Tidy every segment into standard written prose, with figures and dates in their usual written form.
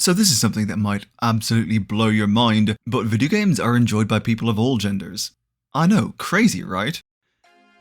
So this is something that might absolutely blow your mind, but video games are enjoyed by people of all genders. I know, crazy, right?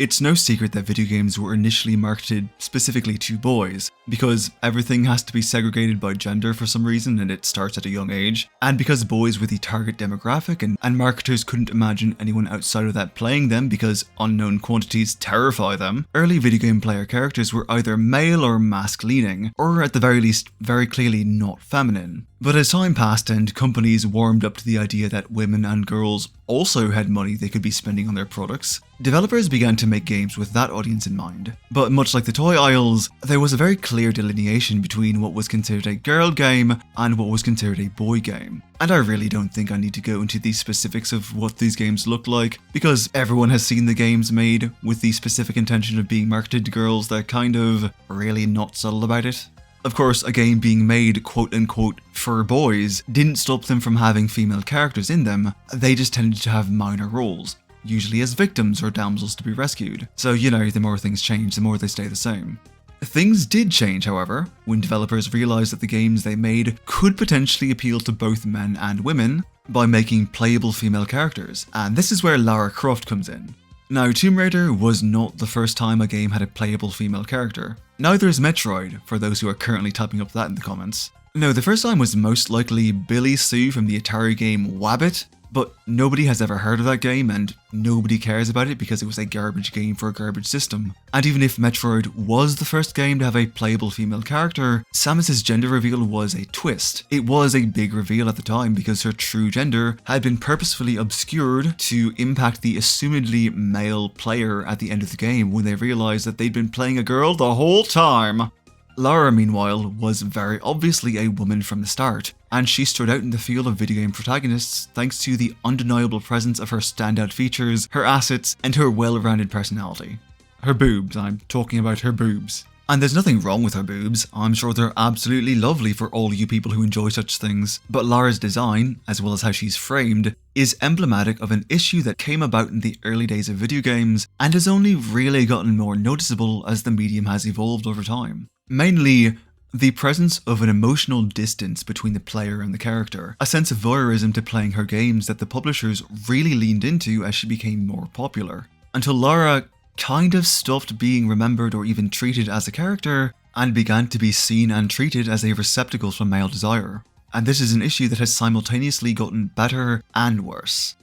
It's no secret that video games were initially marketed specifically to boys, because everything has to be segregated by gender for some reason and it starts at a young age, and because boys were the target demographic and marketers couldn't imagine anyone outside of that playing them because unknown quantities terrify them, early video game player characters were either male or masc-leaning, or at the very least very clearly not feminine. But as time passed and companies warmed up to the idea that women and girls also had money they could be spending on their products, developers began to make games with that audience in mind. But much like the toy aisles, there was a very clear delineation between what was considered a girl game and what was considered a boy game. And I really don't think I need to go into the specifics of what these games looked like, because everyone has seen the games made with the specific intention of being marketed to girls that kind of really not subtle about it. Of course, a game being made quote-unquote for boys didn't stop them from having female characters in them, they just tended to have minor roles, usually as victims or damsels to be rescued. So, you know, the more things change, the more they stay the same. Things did change, however, when developers realised that the games they made could potentially appeal to both men and women by making playable female characters, and this is where Lara Croft comes in. Now, Tomb Raider was not the first time a game had a playable female character. Neither is Metroid, for those who are currently typing up that in the comments. No, the first time was most likely Billy Sue from the Atari game Wabbit, but nobody has ever heard of that game and nobody cares about it because it was a garbage game for a garbage system. And even if Metroid was the first game to have a playable female character, Samus's gender reveal was a twist. It was a big reveal at the time because her true gender had been purposefully obscured to impact the assumedly male player at the end of the game when they realized that they'd been playing a girl the whole time. Lara, meanwhile, was very obviously a woman from the start, and she stood out in the field of video game protagonists thanks to the undeniable presence of her standout features, her assets, and her well-rounded personality. Her boobs, I'm talking about her boobs. And there's nothing wrong with her boobs, I'm sure they're absolutely lovely for all you people who enjoy such things, but Lara's design, as well as how she's framed, is emblematic of an issue that came about in the early days of video games, and has only really gotten more noticeable as the medium has evolved over time. Mainly, the presence of an emotional distance between the player and the character, a sense of voyeurism to playing her games that the publishers really leaned into as she became more popular, until Lara kind of stopped being remembered or even treated as a character, and began to be seen and treated as a receptacle for male desire. And this is an issue that has simultaneously gotten better and worse.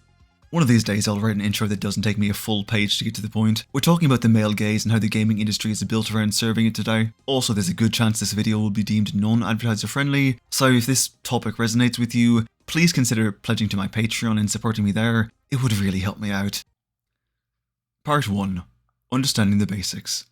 One of these days I'll write an intro that doesn't take me a full page to get to the point. We're talking about the male gaze and how the gaming industry is built around serving it today. Also, there's a good chance this video will be deemed non-advertiser friendly, so if this topic resonates with you, please consider pledging to my Patreon and supporting me there. It would really help me out. Part 1. Understanding the basics.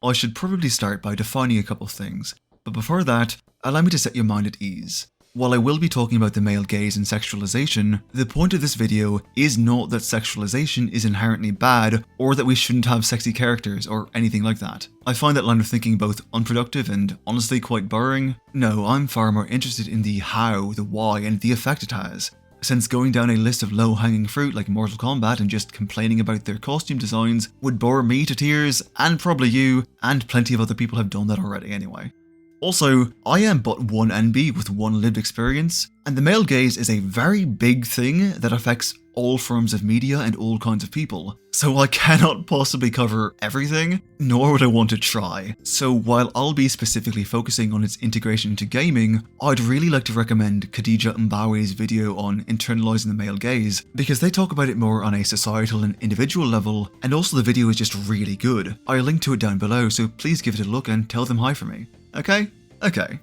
I should probably start by defining a couple of things, but before that, allow me to set your mind at ease. While I will be talking about the male gaze and sexualization, the point of this video is not that sexualization is inherently bad or that we shouldn't have sexy characters or anything like that. I find that line of thinking both unproductive and honestly quite boring. No, I'm far more interested in the how, the why, and the effect it has. Since going down a list of low-hanging fruit like Mortal Kombat and just complaining about their costume designs would bore me to tears, and probably you, and plenty of other people have done that already anyway. Also, I am but one NB with one lived experience, and the male gaze is a very big thing that affects all forms of media and all kinds of people, so I cannot possibly cover everything, nor would I want to try. So while I'll be specifically focusing on its integration into gaming, I'd really like to recommend Khadija Mbowe's video on internalizing the male gaze, because they talk about it more on a societal and individual level, and also the video is just really good. I'll link to it down below, so please give it a look and tell them hi for me. Okay? Okay.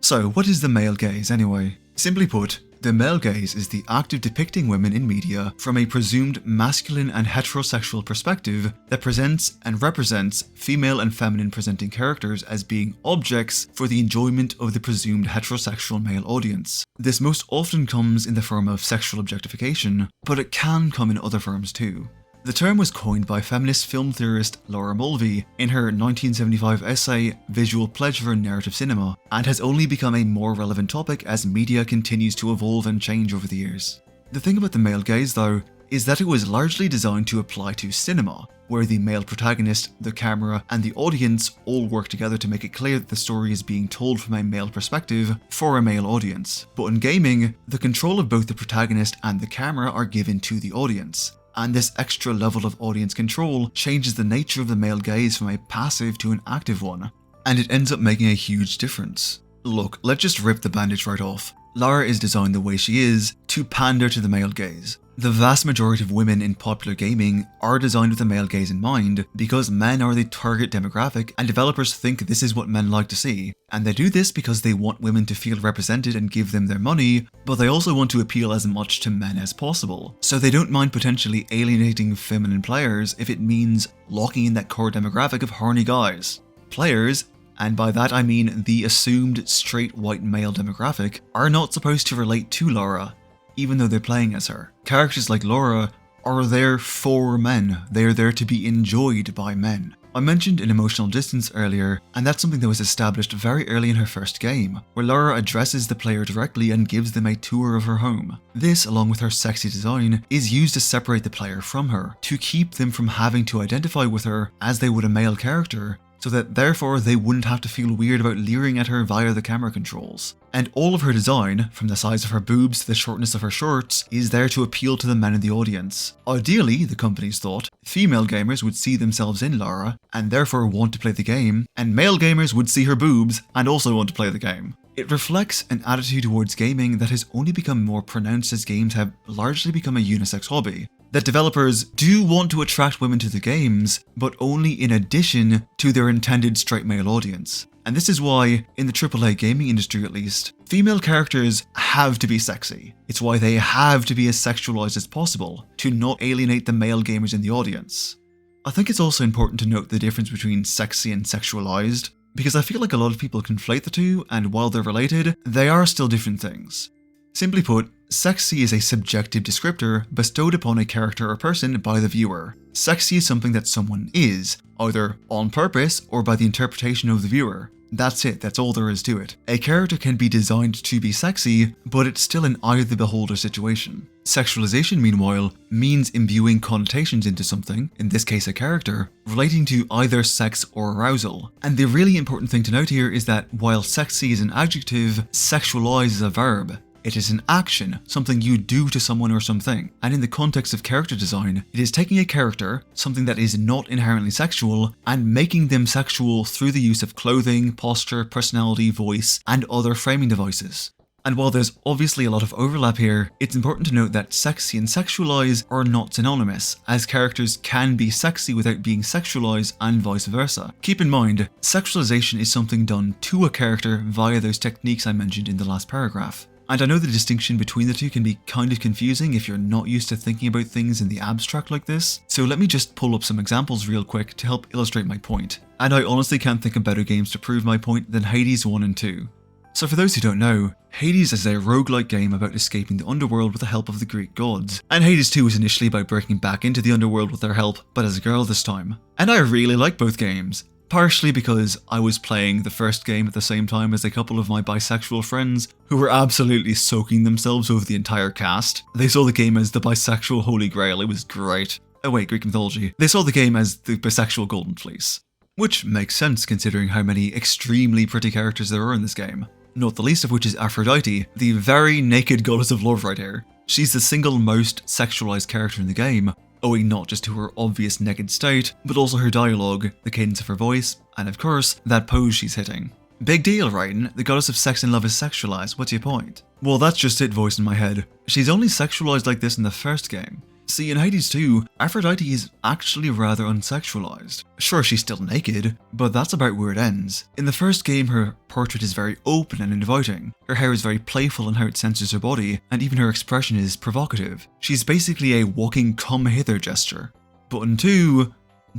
So, what is the male gaze anyway? Simply put, the male gaze is the act of depicting women in media from a presumed masculine and heterosexual perspective that presents and represents female and feminine presenting characters as being objects for the enjoyment of the presumed heterosexual male audience. This most often comes in the form of sexual objectification, but it can come in other forms too. The term was coined by feminist film theorist Laura Mulvey in her 1975 essay Visual Pleasure in Narrative Cinema, and has only become a more relevant topic as media continues to evolve and change over the years. The thing about the male gaze though is that it was largely designed to apply to cinema, where the male protagonist, the camera, and the audience all work together to make it clear that the story is being told from a male perspective for a male audience. But in gaming, the control of both the protagonist and the camera are given to the audience. And this extra level of audience control changes the nature of the male gaze from a passive to an active one. And it ends up making a huge difference. Look, let's just rip the bandage right off. Lara is designed the way she is to pander to the male gaze. The vast majority of women in popular gaming are designed with the male gaze in mind because men are the target demographic and developers think this is what men like to see. And they do this because they want women to feel represented and give them their money, but they also want to appeal as much to men as possible. So they don't mind potentially alienating feminine players if it means locking in that core demographic of horny guys. Players, and by that I mean the assumed straight white male demographic, are not supposed to relate to Lara, even though they're playing as her. Characters like Lara are there for men. They are there to be enjoyed by men. I mentioned an emotional distance earlier, and that's something that was established very early in her first game, where Lara addresses the player directly and gives them a tour of her home. This, along with her sexy design, is used to separate the player from her, to keep them from having to identify with her as they would a male character, so that therefore they wouldn't have to feel weird about leering at her via the camera controls. And all of her design, from the size of her boobs to the shortness of her shorts, is there to appeal to the men in the audience. Ideally, the companies thought, female gamers would see themselves in Lara, and therefore want to play the game, and male gamers would see her boobs, and also want to play the game. It reflects an attitude towards gaming that has only become more pronounced as games have largely become a unisex hobby. That developers do want to attract women to the games, but only in addition to their intended straight male audience. And this is why, in the AAA gaming industry at least, female characters have to be sexy. It's why they have to be as sexualized as possible, to not alienate the male gamers in the audience. I think it's also important to note the difference between sexy and sexualized, because I feel like a lot of people conflate the two, and while they're related, they are still different things. Simply put, sexy is a subjective descriptor bestowed upon a character or person by the viewer. Sexy is something that someone is, either on purpose or by the interpretation of the viewer. That's it, that's all there is to it. A character can be designed to be sexy, but it's still an eye of the beholder situation. Sexualization, meanwhile, means imbuing connotations into something, in this case a character, relating to either sex or arousal. And the really important thing to note here is that while sexy is an adjective, sexualize is a verb. It is an action, something you do to someone or something. And in the context of character design, it is taking a character, something that is not inherently sexual, and making them sexual through the use of clothing, posture, personality, voice, and other framing devices. And while there's obviously a lot of overlap here, it's important to note that sexy and sexualize are not synonymous, as characters can be sexy without being sexualized and vice versa. Keep in mind, sexualization is something done to a character via those techniques I mentioned in the last paragraph. And I know the distinction between the two can be kind of confusing if you're not used to thinking about things in the abstract like this, so let me just pull up some examples real quick to help illustrate my point. And I honestly can't think of better games to prove my point than Hades 1 and 2. So for those who don't know, Hades is a roguelike game about escaping the underworld with the help of the Greek gods. And Hades 2 was initially about breaking back into the underworld with their help, but as a girl this time. And I really like both games. Partially because I was playing the first game at the same time as a couple of my bisexual friends who were absolutely soaking themselves over the entire cast. They saw the game as the bisexual holy grail, it was great. Oh wait, Greek mythology. They saw the game as the bisexual golden fleece. Which makes sense considering how many extremely pretty characters there are in this game. Not the least of which is Aphrodite, the very naked goddess of love right here. She's the single most sexualized character in the game, owing not just to her obvious naked state, but also her dialogue, the cadence of her voice, and of course, that pose she's hitting. Big deal, right? The goddess of sex and love is sexualized, what's your point? Well, that's just it voice in my head. She's only sexualized like this in the first game. See, in Hades 2, Aphrodite is actually rather unsexualized. Sure, she's still naked, but that's about where it ends. In the first game, her portrait is very open and inviting. Her hair is very playful in how it censors her body, and even her expression is provocative. She's basically a walking come hither gesture. But in 2,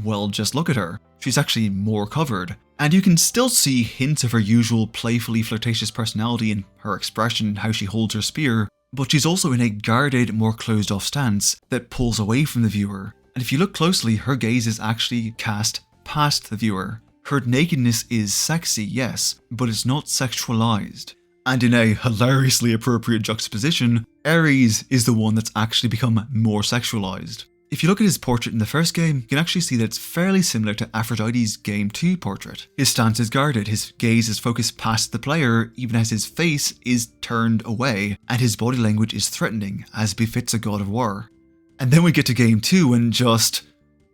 well, just look at her. She's actually more covered. And you can still see hints of her usual playfully flirtatious personality in her expression and how she holds her spear, but she's also in a guarded, more closed-off stance that pulls away from the viewer. And if you look closely, her gaze is actually cast past the viewer. Her nakedness is sexy, yes, but it's not sexualized. And in a hilariously appropriate juxtaposition, Ares is the one that's actually become more sexualized. If you look at his portrait in the first game, you can actually see that it's fairly similar to Aphrodite's Game 2 portrait. His stance is guarded, his gaze is focused past the player even as his face is turned away, and his body language is threatening, as befits a god of war. And then we get to Game 2 and just...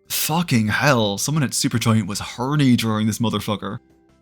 fucking hell, someone at Supergiant was horny drawing this motherfucker.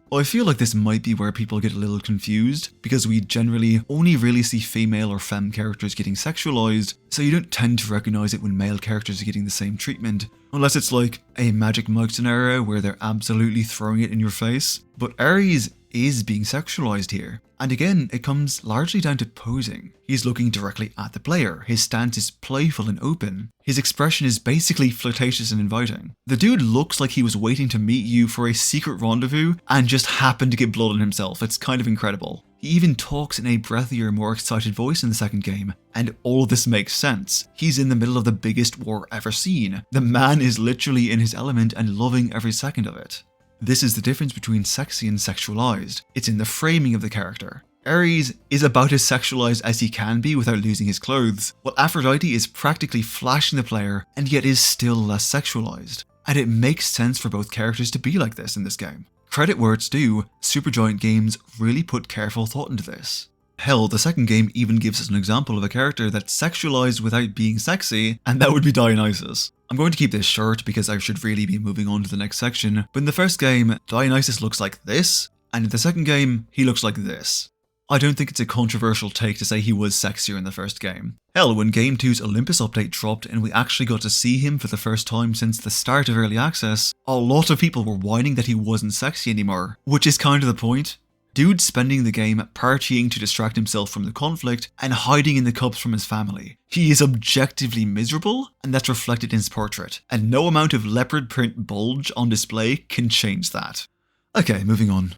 I feel like this might be where people get a little confused, because we generally only really see female or femme characters getting sexualized, so you don't tend to recognize it when male characters are getting the same treatment, unless it's like a Magic Mike scenario where they're absolutely throwing it in your face. But Ares is being sexualized here. And again, it comes largely down to posing. He's looking directly at the player, his stance is playful and open, his expression is basically flirtatious and inviting. The dude looks like he was waiting to meet you for a secret rendezvous and just happened to get blood on himself. It's kind of incredible. He even talks in a breathier, more excited voice in the second game, and all of this makes sense. He's in the middle of the biggest war ever seen. The man is literally in his element and loving every second of it. This is the difference between sexy and sexualized. It's in the framing of the character. Ares is about as sexualized as he can be without losing his clothes, while Aphrodite is practically flashing the player and yet is still less sexualized. And it makes sense for both characters to be like this in this game. Credit where it's due, Supergiant Games really put careful thought into this. Hell, the second game even gives us an example of a character that's sexualized without being sexy, and that would be Dionysus. I'm going to keep this short because I should really be moving on to the next section, but in the first game, Dionysus looks like this, and in the second game, he looks like this. I don't think it's a controversial take to say he was sexier in the first game. Hell, when Game 2's Olympus update dropped and we actually got to see him for the first time since the start of Early Access, a lot of people were whining that he wasn't sexy anymore, which is kind of the point. Dude's spending the game partying to distract himself from the conflict and hiding in the cups from his family. He is objectively miserable, and that's reflected in his portrait, and no amount of leopard print bulge on display can change that. Okay, moving on.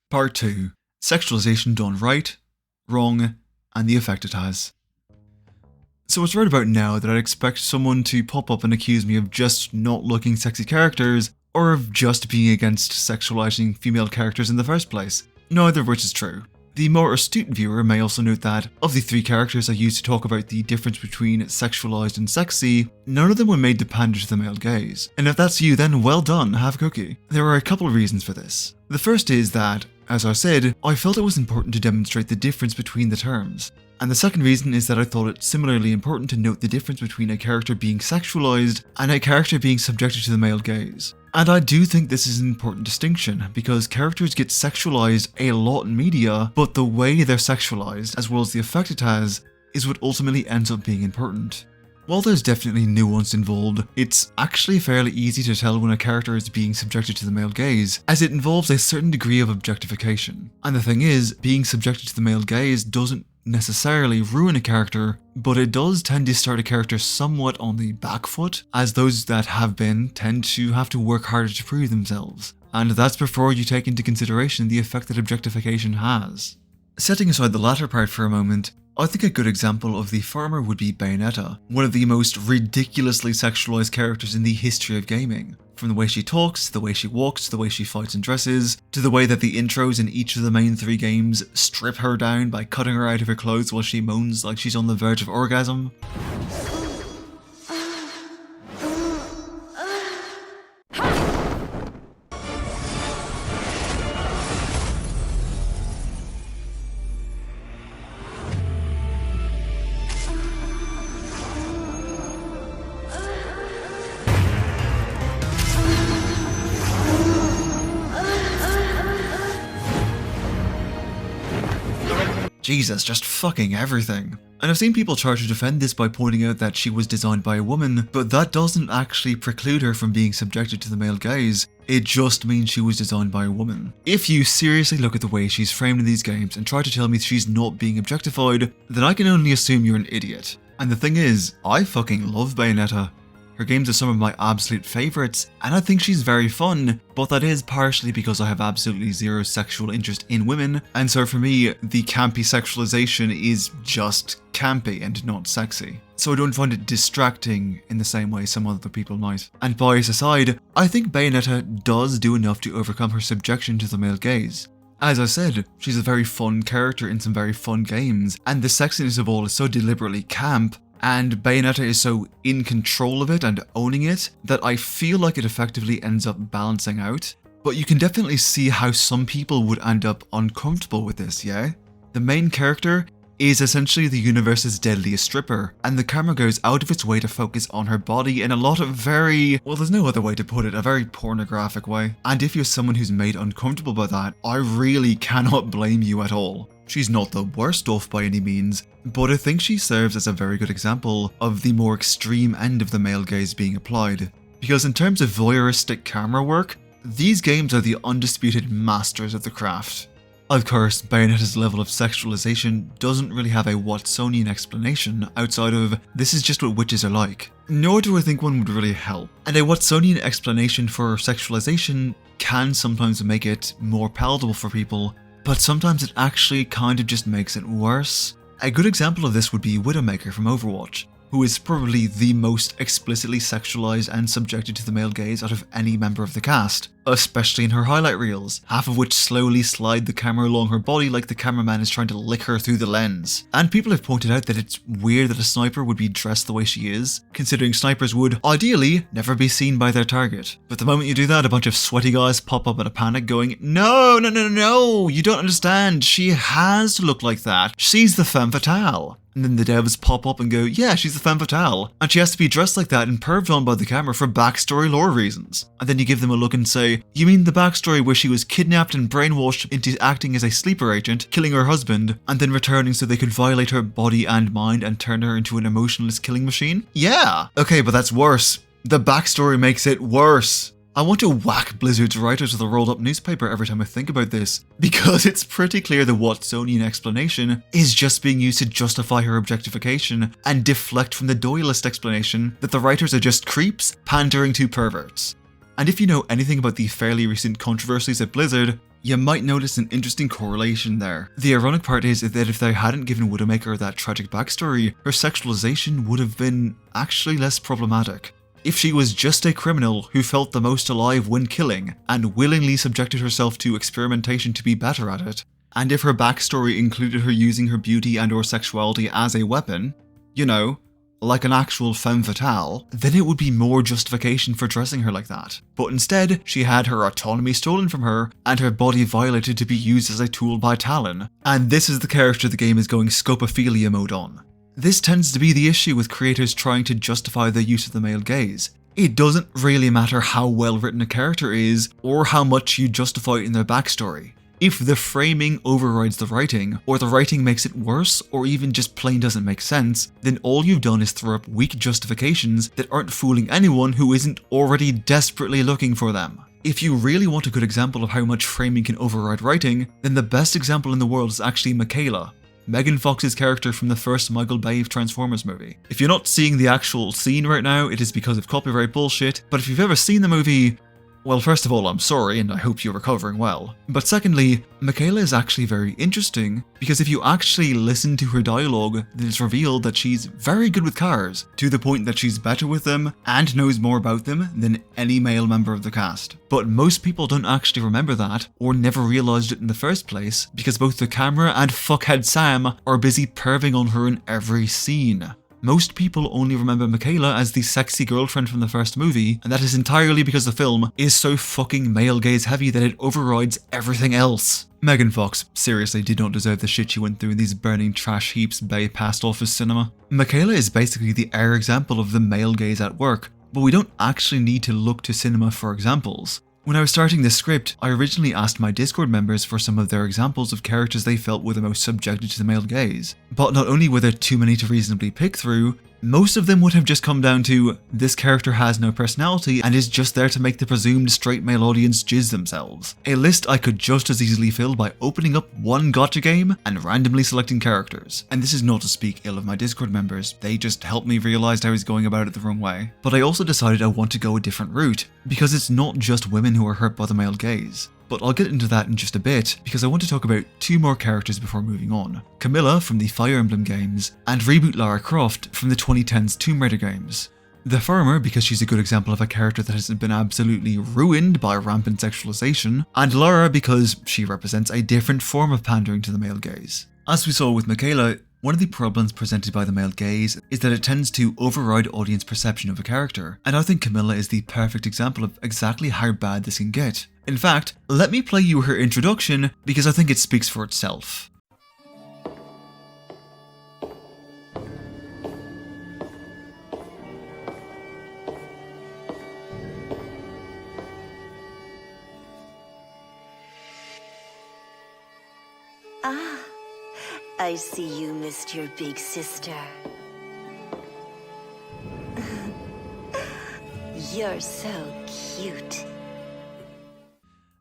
Part 2. Sexualization done right, wrong, and the effect it has. So it's right about now that I'd expect someone to pop up and accuse me of just not looking sexy characters, or of just being against sexualizing female characters in the first place, neither of which is true. The more astute viewer may also note that, of the three characters I used to talk about the difference between sexualized and sexy, none of them were made to pander to the male gaze. And if that's you, then well done, have a cookie. There are a couple of reasons for this. The first is that, as I said, I felt it was important to demonstrate the difference between the terms. And the second reason is that I thought it similarly important to note the difference between a character being sexualized and a character being subjected to the male gaze. And I do think this is an important distinction, because characters get sexualized a lot in media, but the way they're sexualized, as well as the effect it has, is what ultimately ends up being important. While there's definitely nuance involved, it's actually fairly easy to tell when a character is being subjected to the male gaze, as it involves a certain degree of objectification. And the thing is, being subjected to the male gaze doesn't necessarily ruin a character, but it does tend to start a character somewhat on the back foot, as those that have been tend to have to work harder to prove themselves. And that's before you take into consideration the effect that objectification has. Setting aside the latter part for a moment, I think a good example of the former would be Bayonetta, one of the most ridiculously sexualized characters in the history of gaming. From the way she talks, the way she walks, the way she fights and dresses, to the way that the intros in each of the main three games strip her down by cutting her out of her clothes while she moans like she's on the verge of orgasm. Jesus, just fucking everything. And I've seen people try to defend this by pointing out that she was designed by a woman, but that doesn't actually preclude her from being subjected to the male gaze. It just means she was designed by a woman. If you seriously look at the way she's framed in these games and try to tell me she's not being objectified, then I can only assume you're an idiot. And the thing is, I fucking love Bayonetta. Her games are some of my absolute favourites, and I think she's very fun, but that is partially because I have absolutely zero sexual interest in women, and so for me, the campy sexualization is just campy and not sexy. So I don't find it distracting in the same way some other people might. And bias aside, I think Bayonetta does do enough to overcome her subjection to the male gaze. As I said, she's a very fun character in some very fun games, and the sexiness of all is so deliberately camp, and Bayonetta is so in control of it and owning it, that I feel like it effectively ends up balancing out. But you can definitely see how some people would end up uncomfortable with this, yeah? The main character is essentially the universe's deadliest stripper, and the camera goes out of its way to focus on her body in a lot of very, well, there's no other way to put it, a very pornographic way. And if you're someone who's made uncomfortable by that, I really cannot blame you at all. She's not the worst off by any means, but I think she serves as a very good example of the more extreme end of the male gaze being applied. Because in terms of voyeuristic camera work, these games are the undisputed masters of the craft. Of course, Bayonetta's level of sexualization doesn't really have a Watsonian explanation outside of this is just what witches are like. Nor do I think one would really help. And a Watsonian explanation for sexualization can sometimes make it more palatable for people, but sometimes it actually kind of just makes it worse. A good example of this would be Widowmaker from Overwatch, who is probably the most explicitly sexualized and subjected to the male gaze out of any member of the cast, especially in her highlight reels, half of which slowly slide the camera along her body like the cameraman is trying to lick her through the lens. And people have pointed out that it's weird that a sniper would be dressed the way she is, considering snipers would, ideally, never be seen by their target. But the moment you do that, a bunch of sweaty guys pop up in a panic going, no, you don't understand, she has to look like that, she's the femme fatale. And then the devs pop up and go, yeah, she's the femme fatale, and she has to be dressed like that and perved on by the camera for backstory lore reasons. And then you give them a look and say, you mean the backstory where she was kidnapped and brainwashed into acting as a sleeper agent, killing her husband, and then returning so they could violate her body and mind and turn her into an emotionless killing machine? Yeah! Okay, but that's worse. The backstory makes it worse. I want to whack Blizzard's writers with a rolled up newspaper every time I think about this, because it's pretty clear the Watsonian explanation is just being used to justify her objectification and deflect from the Doyleist explanation that the writers are just creeps pandering to perverts. And if you know anything about the fairly recent controversies at Blizzard, you might notice an interesting correlation there. The ironic part is that if they hadn't given Widowmaker that tragic backstory, her sexualization would have been actually less problematic. If she was just a criminal who felt the most alive when killing, and willingly subjected herself to experimentation to be better at it, and if her backstory included her using her beauty and or sexuality as a weapon, you know, like an actual femme fatale, then it would be more justification for dressing her like that. But instead, she had her autonomy stolen from her, and her body violated to be used as a tool by Talon. And this is the character the game is going scopophilia mode on. This tends to be the issue with creators trying to justify the use of the male gaze. It doesn't really matter how well written a character is, or how much you justify it in their backstory. If the framing overrides the writing, or the writing makes it worse, or even just plain doesn't make sense, then all you've done is throw up weak justifications that aren't fooling anyone who isn't already desperately looking for them. If you really want a good example of how much framing can override writing, then the best example in the world is actually Michaela, Megan Fox's character from the first Michael Bay Transformers movie. If you're not seeing the actual scene right now, it is because of copyright bullshit, but if you've ever seen the movie, well, first of all, I'm sorry and I hope you're recovering well. But secondly, Michaela is actually very interesting because if you actually listen to her dialogue, then it's revealed that she's very good with cars, to the point that she's better with them and knows more about them than any male member of the cast. But most people don't actually remember that, or never realised it in the first place, because both the camera and fuckhead Sam are busy perving on her in every scene. Most people only remember Michaela as the sexy girlfriend from the first movie, and that is entirely because the film is so fucking male gaze heavy that it overrides everything else. Megan Fox seriously did not deserve the shit she went through in these burning trash heaps Bay passed off as cinema. Michaela is basically the air example of the male gaze at work, but we don't actually need to look to cinema for examples. When I was starting this script, I originally asked my Discord members for some of their examples of characters they felt were the most subjected to the male gaze. But not only were there too many to reasonably pick through, most of them would have just come down to, this character has no personality and is just there to make the presumed straight male audience jizz themselves. A list I could just as easily fill by opening up one gacha game and randomly selecting characters. And this is not to speak ill of my Discord members, they just helped me realise I was going about it the wrong way. But I also decided I want to go a different route, because it's not just women who are hurt by the male gaze. But I'll get into that in just a bit, because I want to talk about two more characters before moving on. Camilla from the Fire Emblem games, and reboot Lara Croft from the 2010s Tomb Raider games. The former because she's a good example of a character that hasn't been absolutely ruined by rampant sexualization, and Lara because she represents a different form of pandering to the male gaze. As we saw with Michaela, one of the problems presented by the male gaze is that it tends to override audience perception of a character, and I think Camilla is the perfect example of exactly how bad this can get. In fact, let me play you her introduction because I think it speaks for itself. I see you missed your big sister. You're so cute.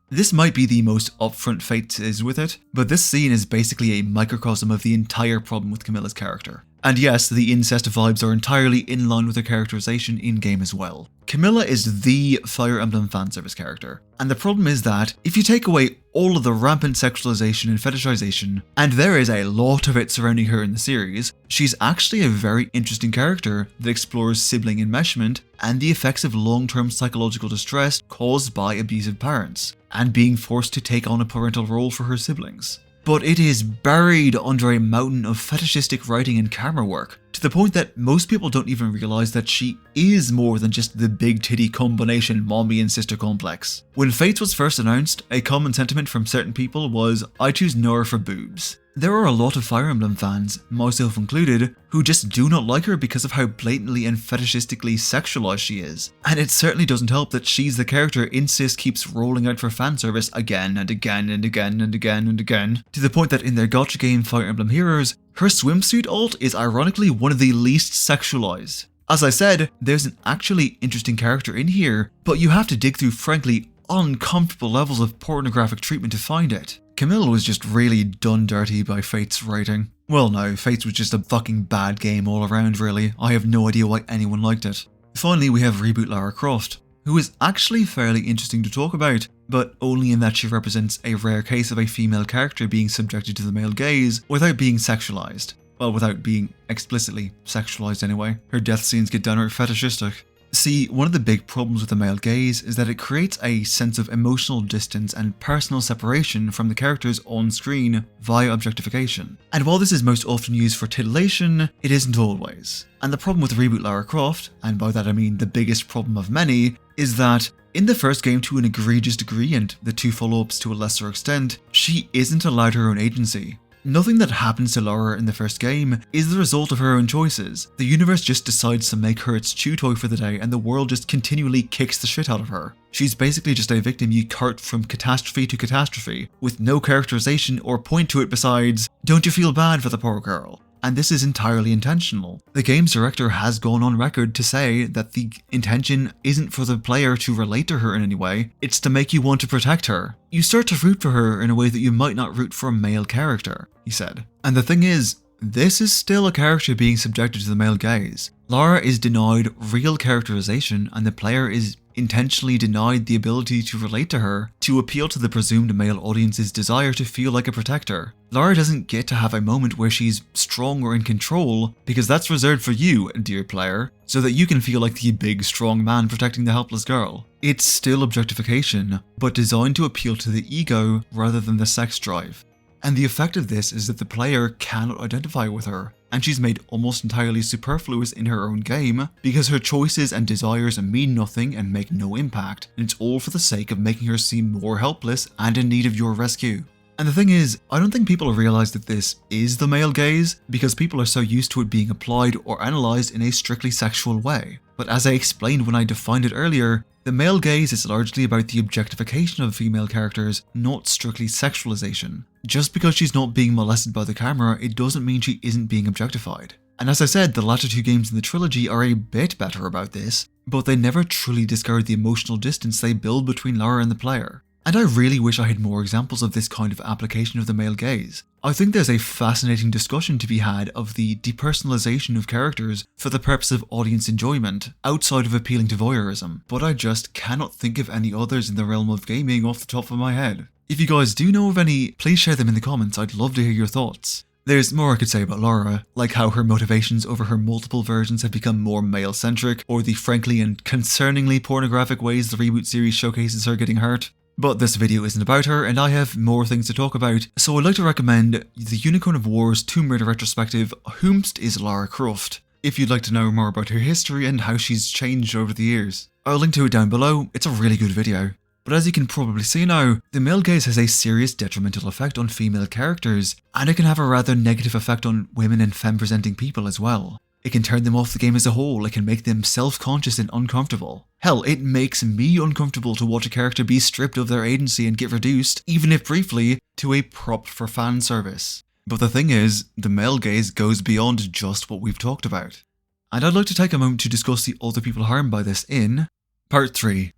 This might be the most upfront Fate is with it, but this scene is basically a microcosm of the entire problem with Camilla's character. And yes, the incest vibes are entirely in line with her characterization in-game as well. Camilla is the Fire Emblem fanservice character, and the problem is that if you take away all of the rampant sexualization and fetishization, and there is a lot of it surrounding her in the series, she's actually a very interesting character that explores sibling enmeshment and the effects of long-term psychological distress caused by abusive parents, and being forced to take on a parental role for her siblings. But it is buried under a mountain of fetishistic writing and camera work, to the point that most people don't even realize that she is more than just the big titty combination mommy and sister complex. When Fates was first announced, a common sentiment from certain people was, I choose Nora for boobs. There are a lot of Fire Emblem fans, myself included, who just do not like her because of how blatantly and fetishistically sexualized she is. And it certainly doesn't help that she's the character Insys keeps rolling out for fanservice again and again and again and again and again, to the point that in their gacha game Fire Emblem Heroes, her swimsuit alt is ironically one of the least sexualized. As I said, there's an actually interesting character in here, but you have to dig through frankly uncomfortable levels of pornographic treatment to find it. Camilla was just really done dirty by Fate's writing. Well no, Fate's was just a fucking bad game all around really. I have no idea why anyone liked it. Finally we have Reboot Lara Croft, who is actually fairly interesting to talk about, but only in that she represents a rare case of a female character being subjected to the male gaze without being sexualized. Well, without being explicitly sexualized anyway. Her death scenes get downright fetishistic. See, one of the big problems with the male gaze is that it creates a sense of emotional distance and personal separation from the characters on screen via objectification. And while this is most often used for titillation, it isn't always. And the problem with Reboot Lara Croft, and by that I mean the biggest problem of many, is that in the first game to an egregious degree and the two follow-ups to a lesser extent, she isn't allowed her own agency. Nothing that happens to Lara in the first game is the result of her own choices. The universe just decides to make her its chew toy for the day and the world just continually kicks the shit out of her. She's basically just a victim you cart from catastrophe to catastrophe, with no characterization or point to it besides, don't you feel bad for the poor girl? And this is entirely intentional. The game's director has gone on record to say that the intention isn't for the player to relate to her in any way, it's to make you want to protect her. You start to root for her in a way that you might not root for a male character, he said. And the thing is, this is still a character being subjected to the male gaze. Lara is denied real characterization and the player is intentionally denied the ability to relate to her to appeal to the presumed male audience's desire to feel like a protector. Lara doesn't get to have a moment where she's strong or in control because that's reserved for you, dear player, so that you can feel like the big strong man protecting the helpless girl. It's still objectification, but designed to appeal to the ego rather than the sex drive. And the effect of this is that the player cannot identify with her, and she's made almost entirely superfluous in her own game because her choices and desires mean nothing and make no impact, and it's all for the sake of making her seem more helpless and in need of your rescue. And the thing is, I don't think people realize that this is the male gaze because people are so used to it being applied or analysed in a strictly sexual way. But as I explained when I defined it earlier, the male gaze is largely about the objectification of female characters, not strictly sexualization. Just because she's not being molested by the camera, it doesn't mean she isn't being objectified. And as I said, the latter two games in the trilogy are a bit better about this, but they never truly discard the emotional distance they build between Lara and the player. And I really wish I had more examples of this kind of application of the male gaze. I think there's a fascinating discussion to be had of the depersonalization of characters for the purpose of audience enjoyment, outside of appealing to voyeurism, but I just cannot think of any others in the realm of gaming off the top of my head. If you guys do know of any, please share them in the comments, I'd love to hear your thoughts. There's more I could say about Lara, like how her motivations over her multiple versions have become more male-centric, or the frankly and concerningly pornographic ways the reboot series showcases her getting hurt. But this video isn't about her, and I have more things to talk about, so I'd like to recommend the Unicorn of War's Tomb Raider retrospective, Whomst is Lara Croft, if you'd like to know more about her history and how she's changed over the years. I'll link to it down below, it's a really good video. But as you can probably see now, the male gaze has a serious detrimental effect on female characters, and it can have a rather negative effect on women and femme-presenting people as well. It can turn them off the game as a whole, it can make them self-conscious and uncomfortable. Hell, it makes me uncomfortable to watch a character be stripped of their agency and get reduced, even if briefly, to a prop for fan service. But the thing is, the male gaze goes beyond just what we've talked about. And I'd like to take a moment to discuss the other people harmed by this in Part 3.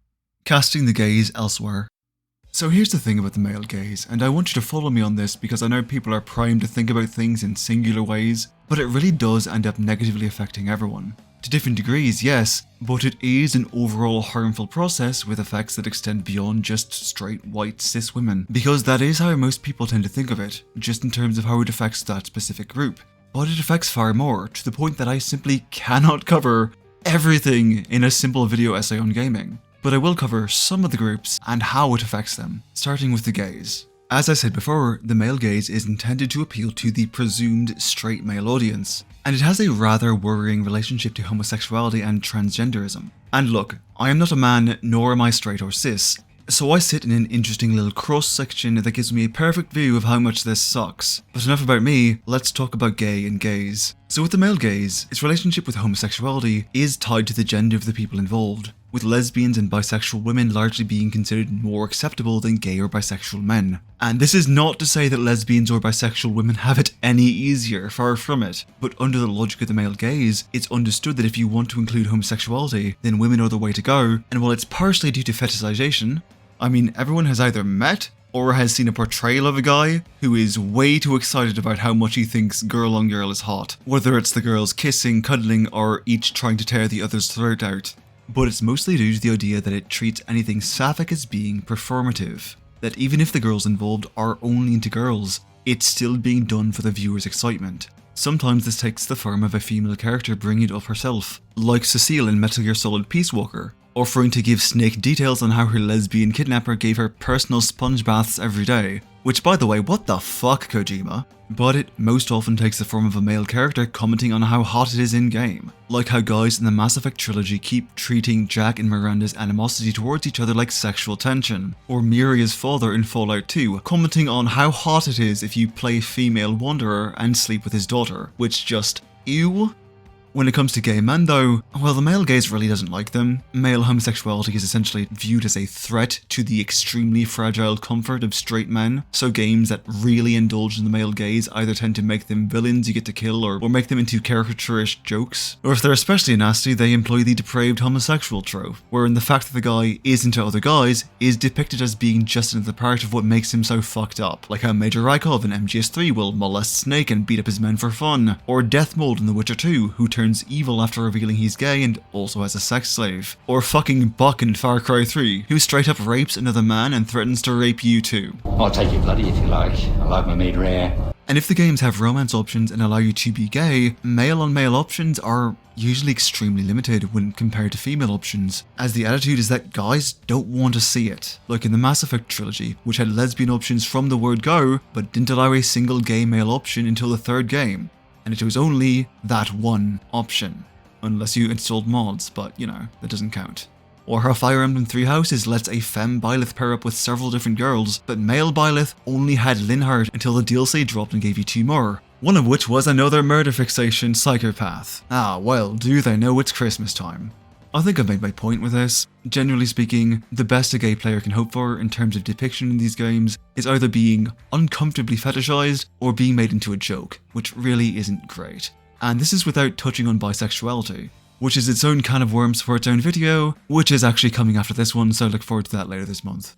Casting the gaze elsewhere. So here's the thing about the male gaze, and I want you to follow me on this because I know people are primed to think about things in singular ways, but it really does end up negatively affecting everyone. To different degrees, yes, but it is an overall harmful process with effects that extend beyond just straight white cis women, because that is how most people tend to think of it, just in terms of how it affects that specific group. But it affects far more, to the point that I simply cannot cover everything in a simple video essay on gaming. But I will cover some of the groups and how it affects them, starting with the gaze. As I said before, the male gaze is intended to appeal to the presumed straight male audience, and it has a rather worrying relationship to homosexuality and transgenderism. And look, I am not a man, nor am I straight or cis, so I sit in an interesting little cross section that gives me a perfect view of how much this sucks. But enough about me, let's talk about gay and gaze. So with the male gaze, its relationship with homosexuality is tied to the gender of the people involved, with lesbians and bisexual women largely being considered more acceptable than gay or bisexual men. And this is not to say that lesbians or bisexual women have it any easier, far from it. But under the logic of the male gaze, it's understood that if you want to include homosexuality, then women are the way to go, and while it's partially due to fetishization, I mean, everyone has either met or has seen a portrayal of a guy who is way too excited about how much he thinks girl on girl is hot, whether it's the girls kissing, cuddling, or each trying to tear the other's throat out. But it's mostly due to the idea that it treats anything sapphic as being performative, that even if the girls involved are only into girls, it's still being done for the viewer's excitement. Sometimes this takes the form of a female character bringing it up herself, like Cecile in Metal Gear Solid Peace Walker, offering to give Snake details on how her lesbian kidnapper gave her personal sponge baths every day. Which, by the way, what the fuck, Kojima? But it most often takes the form of a male character commenting on how hot it is in-game. Like how guys in the Mass Effect trilogy keep treating Jack and Miranda's animosity towards each other like sexual tension. Or Miria's father in Fallout 2, commenting on how hot it is if you play female Wanderer and sleep with his daughter. Which just, ew. When it comes to gay men though, well, the male gaze really doesn't like them. Male homosexuality is essentially viewed as a threat to the extremely fragile comfort of straight men, so games that really indulge in the male gaze either tend to make them villains you get to kill or make them into caricaturish jokes, or if they're especially nasty, they employ the depraved homosexual trope, wherein the fact that the guy is into other guys is depicted as being just another part of what makes him so fucked up, like how Major Rykov in MGS3 will molest Snake and beat up his men for fun, or Death Mold in The Witcher 2, who turns evil after revealing he's gay and also has a sex slave. Or fucking Buck in Far Cry 3, who straight up rapes another man and threatens to rape you too. I'll take you bloody if you like. I like my meat rare. And if the games have romance options and allow you to be gay, male-on-male options are usually extremely limited when compared to female options, as the attitude is that guys don't want to see it. Like in the Mass Effect trilogy, which had lesbian options from the word go, but didn't allow a single gay male option until the third game. And it was only that one option. Unless you installed mods, but you know, that doesn't count. Or how Fire Emblem Three Houses lets a femme Byleth pair up with several different girls, but male Byleth only had Linhardt until the DLC dropped and gave you 2 more. One of which was another murder fixation psychopath. Ah, well, do they know it's Christmas time. I think I've made my point with this. Generally speaking, the best a gay player can hope for in terms of depiction in these games is either being uncomfortably fetishized or being made into a joke, which really isn't great. And this is without touching on bisexuality, which is its own can of worms for its own video, which is actually coming after this one, so I look forward to that later this month.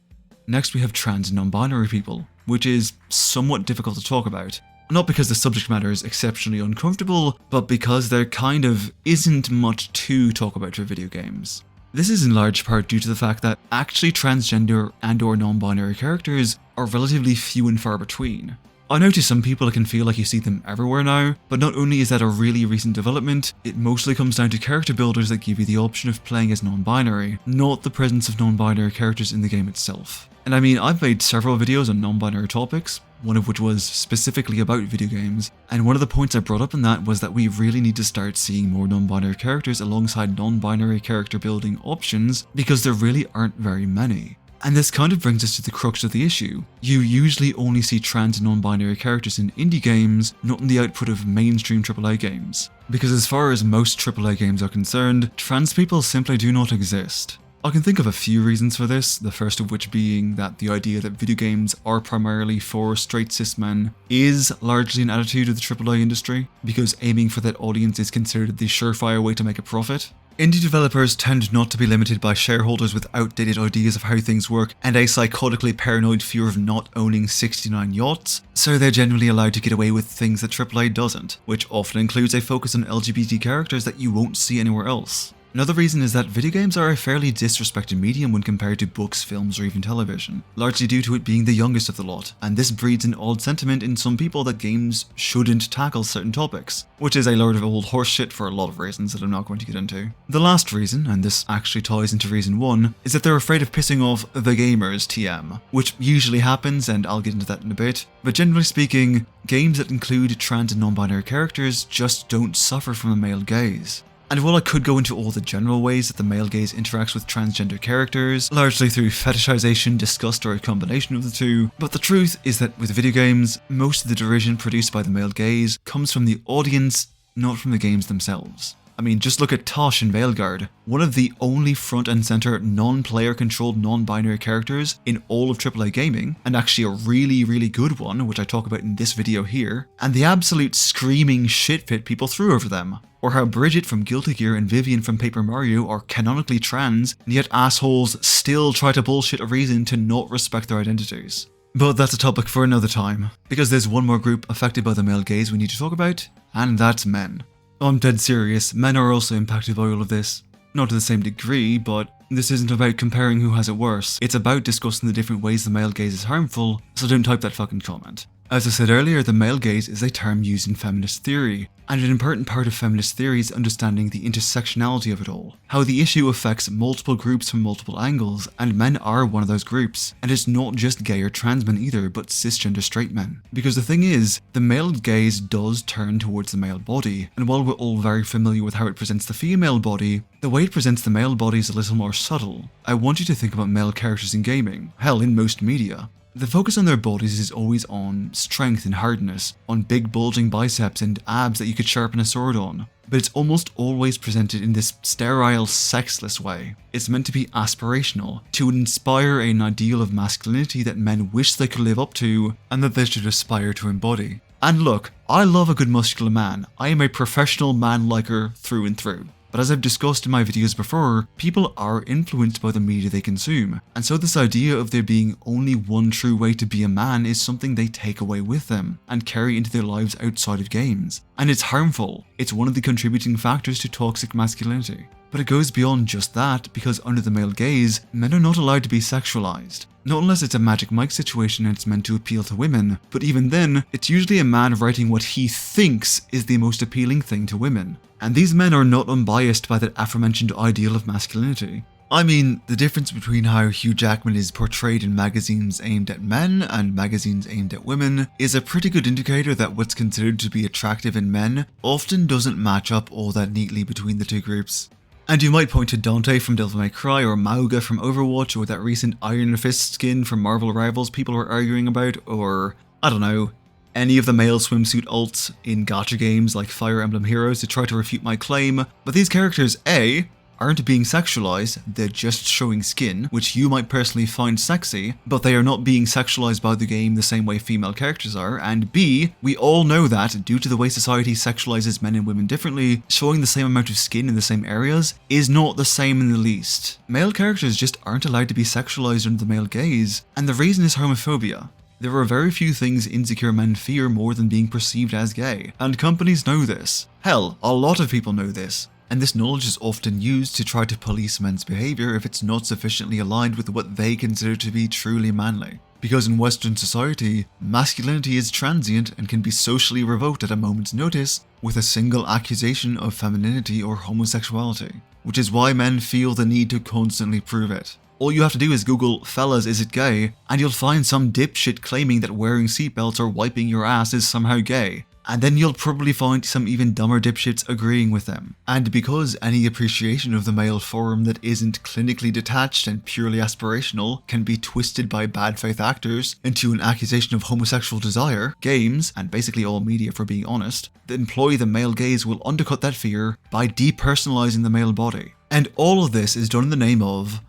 Next we have trans and non-binary people, which is somewhat difficult to talk about. Not because the subject matter is exceptionally uncomfortable, but because there kind of isn't much to talk about for video games. This is in large part due to the fact that actually transgender and or non-binary characters are relatively few and far between. I know to some people it can feel like you see them everywhere now, but not only is that a really recent development, it mostly comes down to character builders that give you the option of playing as non-binary, not the presence of non-binary characters in the game itself. And I mean, I've made several videos on non-binary topics, one of which was specifically about video games, and one of the points I brought up in that was that we really need to start seeing more non-binary characters alongside non-binary character building options, because there really aren't very many. And this kind of brings us to the crux of the issue. You usually only see trans and non-binary characters in indie games, not in the output of mainstream AAA games. Because as far as most AAA games are concerned, trans people simply do not exist. I can think of a few reasons for this, the first of which being that the idea that video games are primarily for straight cis men is largely an attitude of the AAA industry, because aiming for that audience is considered the surefire way to make a profit. Indie developers tend not to be limited by shareholders with outdated ideas of how things work and a psychotically paranoid fear of not owning 69 yachts, so they're generally allowed to get away with things that AAA doesn't, which often includes a focus on LGBT characters that you won't see anywhere else. Another reason is that video games are a fairly disrespected medium when compared to books, films, or even television, largely due to it being the youngest of the lot, and this breeds an odd sentiment in some people that games shouldn't tackle certain topics, which is a load of old horseshit for a lot of reasons that I'm not going to get into. The last reason, and this actually ties into reason 1, is that they're afraid of pissing off the gamers TM, which usually happens, and I'll get into that in a bit, but generally speaking, games that include trans and non-binary characters just don't suffer from a male gaze. And while I could go into all the general ways that the male gaze interacts with transgender characters, largely through fetishization, disgust, or a combination of the two, but the truth is that with video games, most of the derision produced by the male gaze comes from the audience, not from the games themselves. I mean, just look at Tosh in Veilguard, one of the only front and center non-player controlled non-binary characters in all of AAA gaming, and actually a really good one, which I talk about in this video here, and the absolute screaming shitfit people threw over them. Or how Bridget from Guilty Gear and Vivian from Paper Mario are canonically trans, and yet assholes still try to bullshit a reason to not respect their identities. But that's a topic for another time, because there's one more group affected by the male gaze we need to talk about, and that's men. I'm dead serious, men are also impacted by all of this. Not to the same degree, but this isn't about comparing who has it worse, it's about discussing the different ways the male gaze is harmful, so don't type that fucking comment. As I said earlier, the male gaze is a term used in feminist theory, and an important part of feminist theory is understanding the intersectionality of it all, how the issue affects multiple groups from multiple angles, and men are one of those groups, and it's not just gay or trans men either, but cisgender straight men. Because the thing is, the male gaze does turn towards the male body, and while we're all very familiar with how it presents the female body, the way it presents the male body is a little more subtle. I want you to think about male characters in gaming, hell, in most media. The focus on their bodies is always on strength and hardness, on big bulging biceps and abs that you could sharpen a sword on. But it's almost always presented in this sterile, sexless way. It's meant to be aspirational, to inspire an ideal of masculinity that men wish they could live up to, and that they should aspire to embody. And look, I love a good muscular man. I am a professional man-liker through and through. But as I've discussed in my videos before, people are influenced by the media they consume, and so this idea of there being only one true way to be a man is something they take away with them, and carry into their lives outside of games. And it's harmful. It's one of the contributing factors to toxic masculinity. But it goes beyond just that, because under the male gaze, men are not allowed to be sexualized. Not unless it's a Magic Mike situation and it's meant to appeal to women, but even then, it's usually a man writing what he thinks is the most appealing thing to women. And these men are not unbiased by that aforementioned ideal of masculinity. I mean, the difference between how Hugh Jackman is portrayed in magazines aimed at men and magazines aimed at women is a pretty good indicator that what's considered to be attractive in men often doesn't match up all that neatly between the two groups. And you might point to Dante from Devil May Cry or Mauga from Overwatch or that recent Iron Fist skin from Marvel Rivals people were arguing about, or, I don't know, any of the male swimsuit alts in gacha games like Fire Emblem Heroes to try to refute my claim, but these characters A, aren't being sexualized, they're just showing skin, which you might personally find sexy, but they are not being sexualized by the game the same way female characters are, and B, we all know that, due to the way society sexualizes men and women differently, showing the same amount of skin in the same areas is not the same in the least. Male characters just aren't allowed to be sexualized under the male gaze, and the reason is homophobia. There are very few things insecure men fear more than being perceived as gay, and companies know this. Hell, a lot of people know this. And this knowledge is often used to try to police men's behaviour if it's not sufficiently aligned with what they consider to be truly manly. Because in Western society, masculinity is transient and can be socially revoked at a moment's notice with a single accusation of femininity or homosexuality, which is why men feel the need to constantly prove it. All you have to do is Google "fellas, is it gay?" and you'll find some dipshit claiming that wearing seatbelts or wiping your ass is somehow gay. And then you'll probably find some even dumber dipshits agreeing with them. And because any appreciation of the male form that isn't clinically detached and purely aspirational can be twisted by bad faith actors into an accusation of homosexual desire, games, and basically all media for being honest, that employ the male gaze will undercut that fear by depersonalizing the male body. And all of this is done in the name of,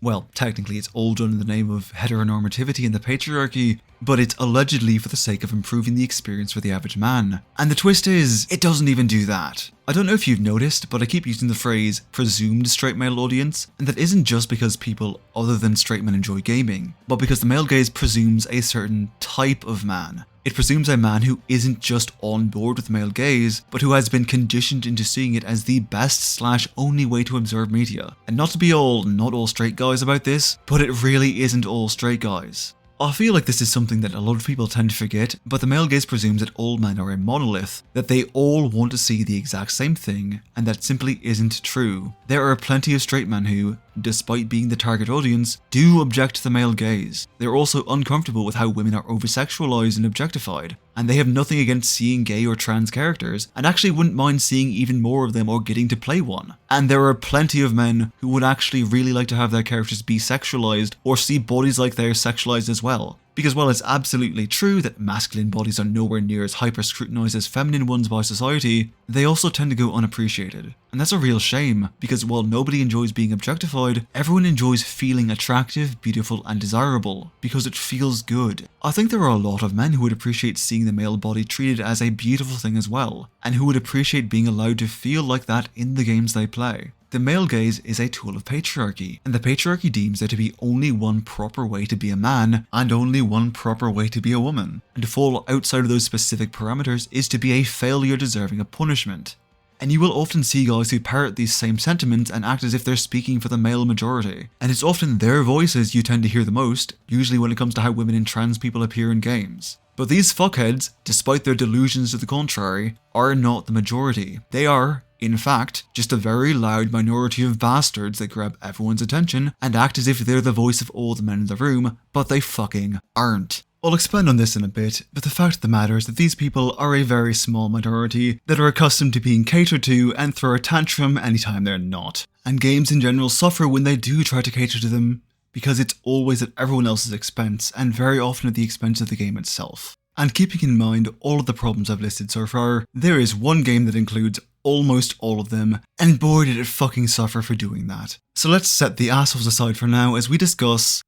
well, technically it's all done in the name of heteronormativity and the patriarchy, but it's allegedly for the sake of improving the experience for the average man. And the twist is, it doesn't even do that. I don't know if you've noticed, but I keep using the phrase presumed straight male audience, and that isn't just because people other than straight men enjoy gaming, but because the male gaze presumes a certain type of man. It presumes a man who isn't just on board with male gaze, but who has been conditioned into seeing it as the best/only way to observe media. And not to be not all straight guys about this, but it really isn't all straight guys. I feel like this is something that a lot of people tend to forget, but the male gaze presumes that all men are a monolith, that they all want to see the exact same thing, and that simply isn't true. There are plenty of straight men who, despite being the target audience, do object to the male gaze. They're also uncomfortable with how women are over-sexualized and objectified, and they have nothing against seeing gay or trans characters, and actually wouldn't mind seeing even more of them or getting to play one. And there are plenty of men who would actually really like to have their characters be sexualized or see bodies like theirs sexualized as well. Because while it's absolutely true that masculine bodies are nowhere near as hyper-scrutinized as feminine ones by society, they also tend to go unappreciated. And that's a real shame, because while nobody enjoys being objectified, everyone enjoys feeling attractive, beautiful, and desirable, because it feels good. I think there are a lot of men who would appreciate seeing the male body treated as a beautiful thing as well, and who would appreciate being allowed to feel like that in the games they play. The male gaze is a tool of patriarchy, and the patriarchy deems there to be only one proper way to be a man, and only one proper way to be a woman, and to fall outside of those specific parameters is to be a failure deserving of punishment. And you will often see guys who parrot these same sentiments and act as if they're speaking for the male majority, and it's often their voices you tend to hear the most, usually when it comes to how women and trans people appear in games. But these fuckheads, despite their delusions to the contrary, are not the majority. They are, in fact, just a very loud minority of bastards that grab everyone's attention and act as if they're the voice of all the men in the room, but they fucking aren't. I'll expand on this in a bit, but the fact of the matter is that these people are a very small minority that are accustomed to being catered to and throw a tantrum anytime they're not. And games in general suffer when they do try to cater to them, because it's always at everyone else's expense, and very often at the expense of the game itself. And keeping in mind all of the problems I've listed so far, there is one game that includes almost all of them, and boy did it fucking suffer for doing that. So let's set the assholes aside for now as we discuss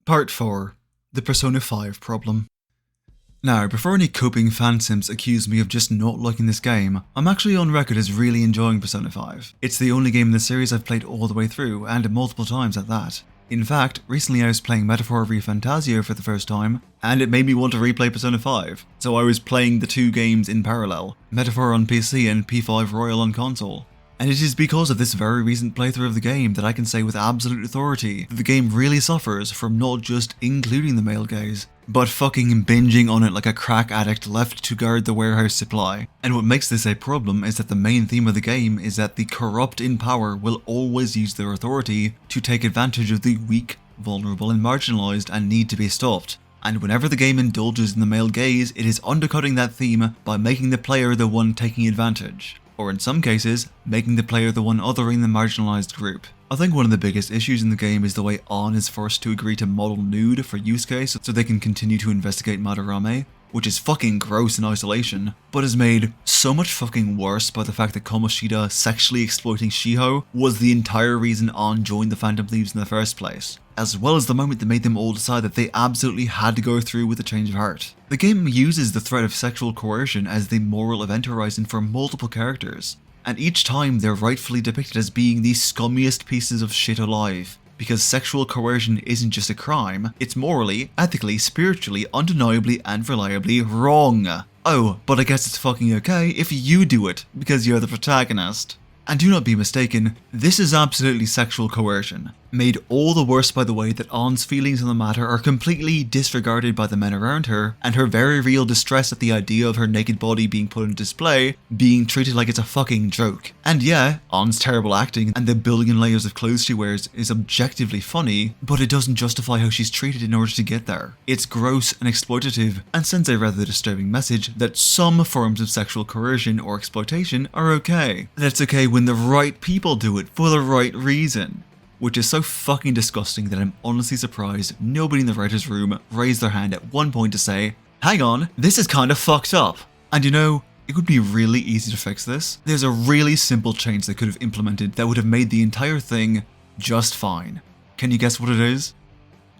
Part 4, the Persona 5 problem. Now, before any coping fansims accuse me of just not liking this game, I'm actually on record as really enjoying Persona 5. It's the only game in the series I've played all the way through, and multiple times at that. In fact, recently I was playing Metaphor ReFantazio for the first time, and it made me want to replay Persona 5, so I was playing the two games in parallel, Metaphor on PC and P5 Royal on console. And it is because of this very recent playthrough of the game that I can say with absolute authority that the game really suffers from not just including the male gaze, but fucking binging on it like a crack addict left to guard the warehouse supply. And what makes this a problem is that the main theme of the game is that the corrupt in power will always use their authority to take advantage of the weak, vulnerable and marginalized and need to be stopped. And whenever the game indulges in the male gaze, it is undercutting that theme by making the player the one taking advantage. Or in some cases, making the player the one othering the marginalized group. I think one of the biggest issues in the game is the way Ann is forced to agree to model nude for use case so they can continue to investigate Madarame, which is fucking gross in isolation, but is made so much fucking worse by the fact that Kamoshida sexually exploiting Shiho was the entire reason Ann joined the Phantom Thieves in the first place, as well as the moment that made them all decide that they absolutely had to go through with a change of heart. The game uses the threat of sexual coercion as the moral event horizon for multiple characters, and each time they're rightfully depicted as being the scummiest pieces of shit alive. Because sexual coercion isn't just a crime, it's morally, ethically, spiritually, undeniably, and reliably wrong. Oh, but I guess it's fucking okay if you do it, because you're the protagonist. And do not be mistaken, this is absolutely sexual coercion, made all the worse by the way that Ann's feelings on the matter are completely disregarded by the men around her, and her very real distress at the idea of her naked body being put on display being treated like it's a fucking joke. And yeah, Ann's terrible acting and the billion layers of clothes she wears is objectively funny, but it doesn't justify how she's treated in order to get there. It's gross and exploitative, and sends a rather disturbing message that some forms of sexual coercion or exploitation are okay. That it's okay when the right people do it for the right reason. Which is so fucking disgusting that I'm honestly surprised nobody in the writer's room raised their hand at one point to say, hang on, this is kind of fucked up. And you know, it would be really easy to fix this. There's a really simple change they could have implemented that would have made the entire thing just fine. Can you guess what it is?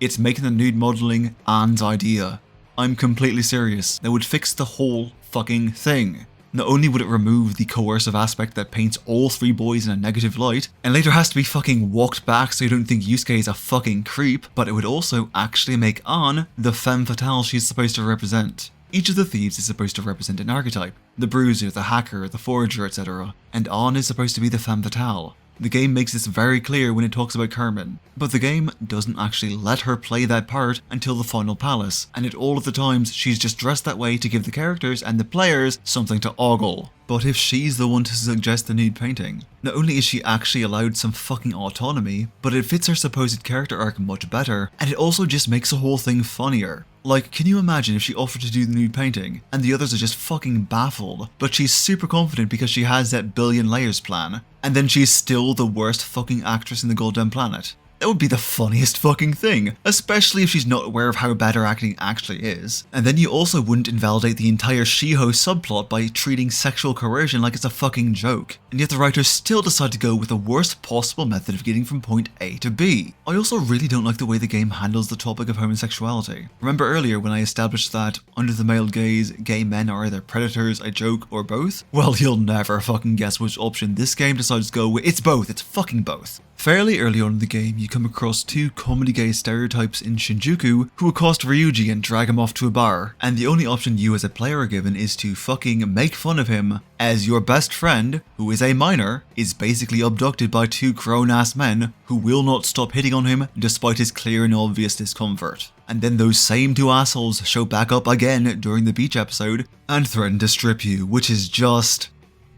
It's making the nude modeling Anne's idea. I'm completely serious. That would fix the whole fucking thing. Not only would it remove the coercive aspect that paints all three boys in a negative light, and later has to be fucking walked back so you don't think Yusuke is a fucking creep, but it would also actually make Anne the femme fatale she's supposed to represent. Each of the thieves is supposed to represent an archetype. The bruiser, the hacker, the forger, etc. And Anne is supposed to be the femme fatale. The game makes this very clear when it talks about Carmen, but the game doesn't actually let her play that part until the final palace, and at all of the times she's just dressed that way to give the characters and the players something to ogle. But if she's the one to suggest the nude painting, not only is she actually allowed some fucking autonomy, but it fits her supposed character arc much better, and it also just makes the whole thing funnier. Like, can you imagine if she offered to do the nude painting, and the others are just fucking baffled, but she's super confident because she has that billion layers plan, and then she's still the worst fucking actress in the goddamn planet? That would be the funniest fucking thing, especially if she's not aware of how bad her acting actually is. And then you also wouldn't invalidate the entire Shiho subplot by treating sexual coercion like it's a fucking joke. And yet the writers still decide to go with the worst possible method of getting from point A to B. I also really don't like the way the game handles the topic of homosexuality. Remember earlier when I established that, under the male gaze, gay men are either predators, a joke, or both? Well, you'll never fucking guess which option this game decides to go with. It's both, it's fucking both. Fairly early on in the game, you come across two comedy gay stereotypes in Shinjuku who accost Ryuji and drag him off to a bar, and the only option you as a player are given is to fucking make fun of him as your best friend, who is a minor, is basically abducted by two grown-ass men who will not stop hitting on him despite his clear and obvious discomfort. And then those same two assholes show back up again during the beach episode and threaten to strip you, which is just...